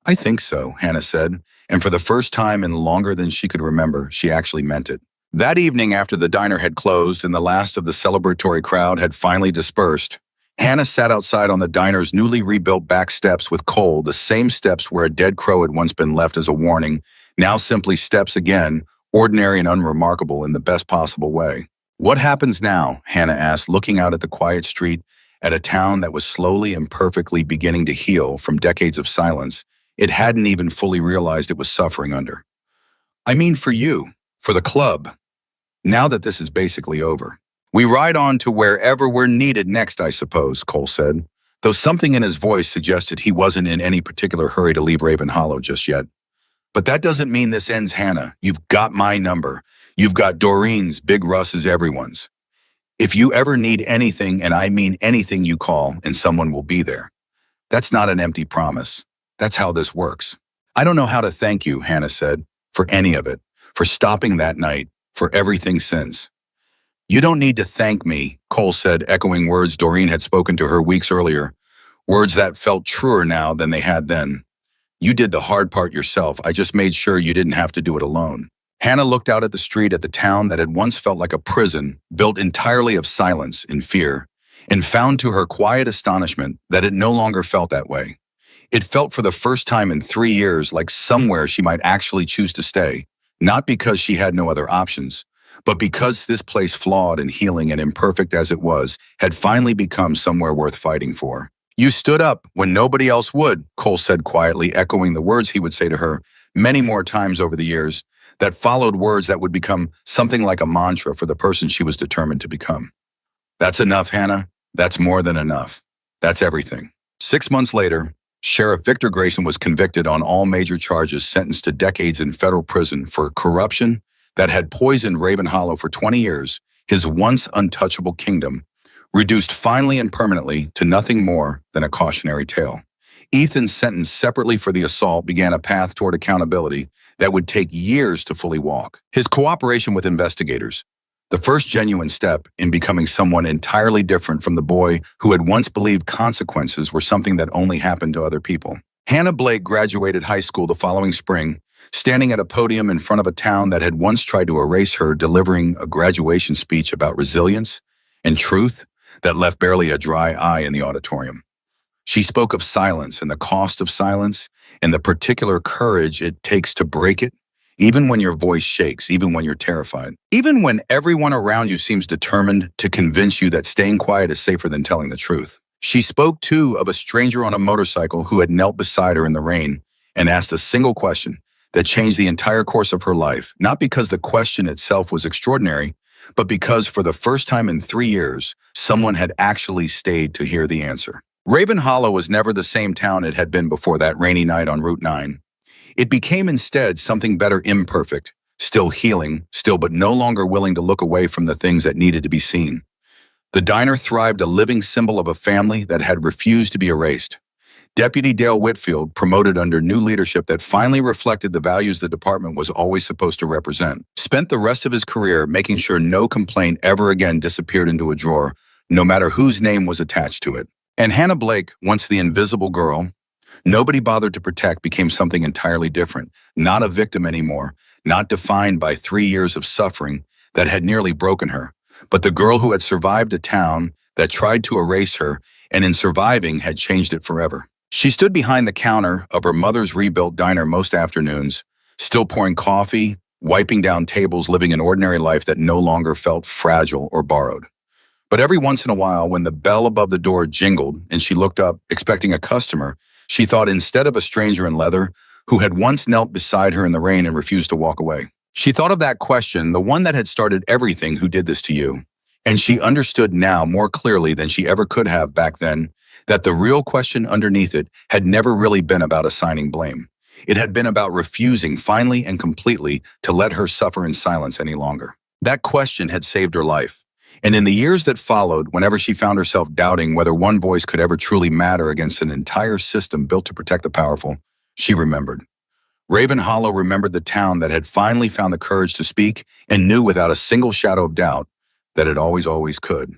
"I think so," Hannah said, and for the first time in longer than she could remember, she actually meant it. That evening, after the diner had closed and the last of the celebratory crowd had finally dispersed, Hannah sat outside on the diner's newly rebuilt back steps with Cole, the same steps where a dead crow had once been left as a warning, now simply steps again, ordinary and unremarkable in the best possible way. "What happens now?" Hannah asked, looking out at the quiet street, at a town that was slowly and perfectly beginning to heal from decades of silence it hadn't even fully realized it was suffering under. "I mean for you, for the club. Now that this is basically over. We ride on to wherever we're needed next, I suppose," Cole said, though something in his voice suggested he wasn't in any particular hurry to leave Raven Hollow just yet. "But that doesn't mean this ends, Hannah. You've got my number. You've got Doreen's, Big Russ's, everyone's. If you ever need anything, and I mean anything, you call, and someone will be there. That's not an empty promise. That's how this works." "I don't know how to thank you," Hannah said, "for any of it, for stopping that night, for everything since." "You don't need to thank me," Cole said, echoing words Doreen had spoken to her weeks earlier, words that felt truer now than they had then. "You did the hard part yourself. I just made sure you didn't have to do it alone." Hannah looked out at the street, at the town that had once felt like a prison, built entirely of silence and fear, and found to her quiet astonishment that it no longer felt that way. It felt for the first time in 3 years like somewhere she might actually choose to stay, not because she had no other options, but because this place, flawed and healing and imperfect as it was, had finally become somewhere worth fighting for. "You stood up when nobody else would," Cole said quietly, echoing the words he would say to her many more times over the years, that followed words that would become something like a mantra for the person she was determined to become. "That's enough, Hannah. That's more than enough. That's everything." 6 months later, Sheriff Victor Grayson was convicted on all major charges, sentenced to decades in federal prison for corruption that had poisoned Raven Hollow for 20 years, his once untouchable kingdom, reduced finally and permanently to nothing more than a cautionary tale. Ethan's sentence separately for the assault began a path toward accountability that would take years to fully walk. His cooperation with investigators, the first genuine step in becoming someone entirely different from the boy who had once believed consequences were something that only happened to other people. Hannah Blake graduated high school the following spring, standing at a podium in front of a town that had once tried to erase her, delivering a graduation speech about resilience and truth that left barely a dry eye in the auditorium. She spoke of silence and the cost of silence and the particular courage it takes to break it, even when your voice shakes, even when you're terrified, even when everyone around you seems determined to convince you that staying quiet is safer than telling the truth. She spoke, too, of a stranger on a motorcycle who had knelt beside her in the rain and asked a single question that changed the entire course of her life, not because the question itself was extraordinary, but because for the first time in 3 years, someone had actually stayed to hear the answer. Raven Hollow was never the same town it had been before that rainy night on Route 9. It became instead something better, imperfect, still healing, still but no longer willing to look away from the things that needed to be seen. The diner thrived, a living symbol of a family that had refused to be erased. Deputy Dale Whitfield, promoted under new leadership that finally reflected the values the department was always supposed to represent, spent the rest of his career making sure no complaint ever again disappeared into a drawer, no matter whose name was attached to it. And Hannah Blake, once the invisible girl nobody bothered to protect, became something entirely different, not a victim anymore, not defined by 3 years of suffering that had nearly broken her, but the girl who had survived a town that tried to erase her and in surviving had changed it forever. She stood behind the counter of her mother's rebuilt diner most afternoons, still pouring coffee, wiping down tables, living an ordinary life that no longer felt fragile or borrowed. But every once in a while, when the bell above the door jingled and she looked up, expecting a customer, she thought instead of a stranger in leather who had once knelt beside her in the rain and refused to walk away. She thought of that question, the one that had started everything, who did this to you? And she understood now more clearly than she ever could have back then that the real question underneath it had never really been about assigning blame. It had been about refusing finally and completely to let her suffer in silence any longer. That question had saved her life. And in the years that followed, whenever she found herself doubting whether one voice could ever truly matter against an entire system built to protect the powerful, she remembered. Raven Hollow remembered the town that had finally found the courage to speak and knew without a single shadow of doubt that it always could.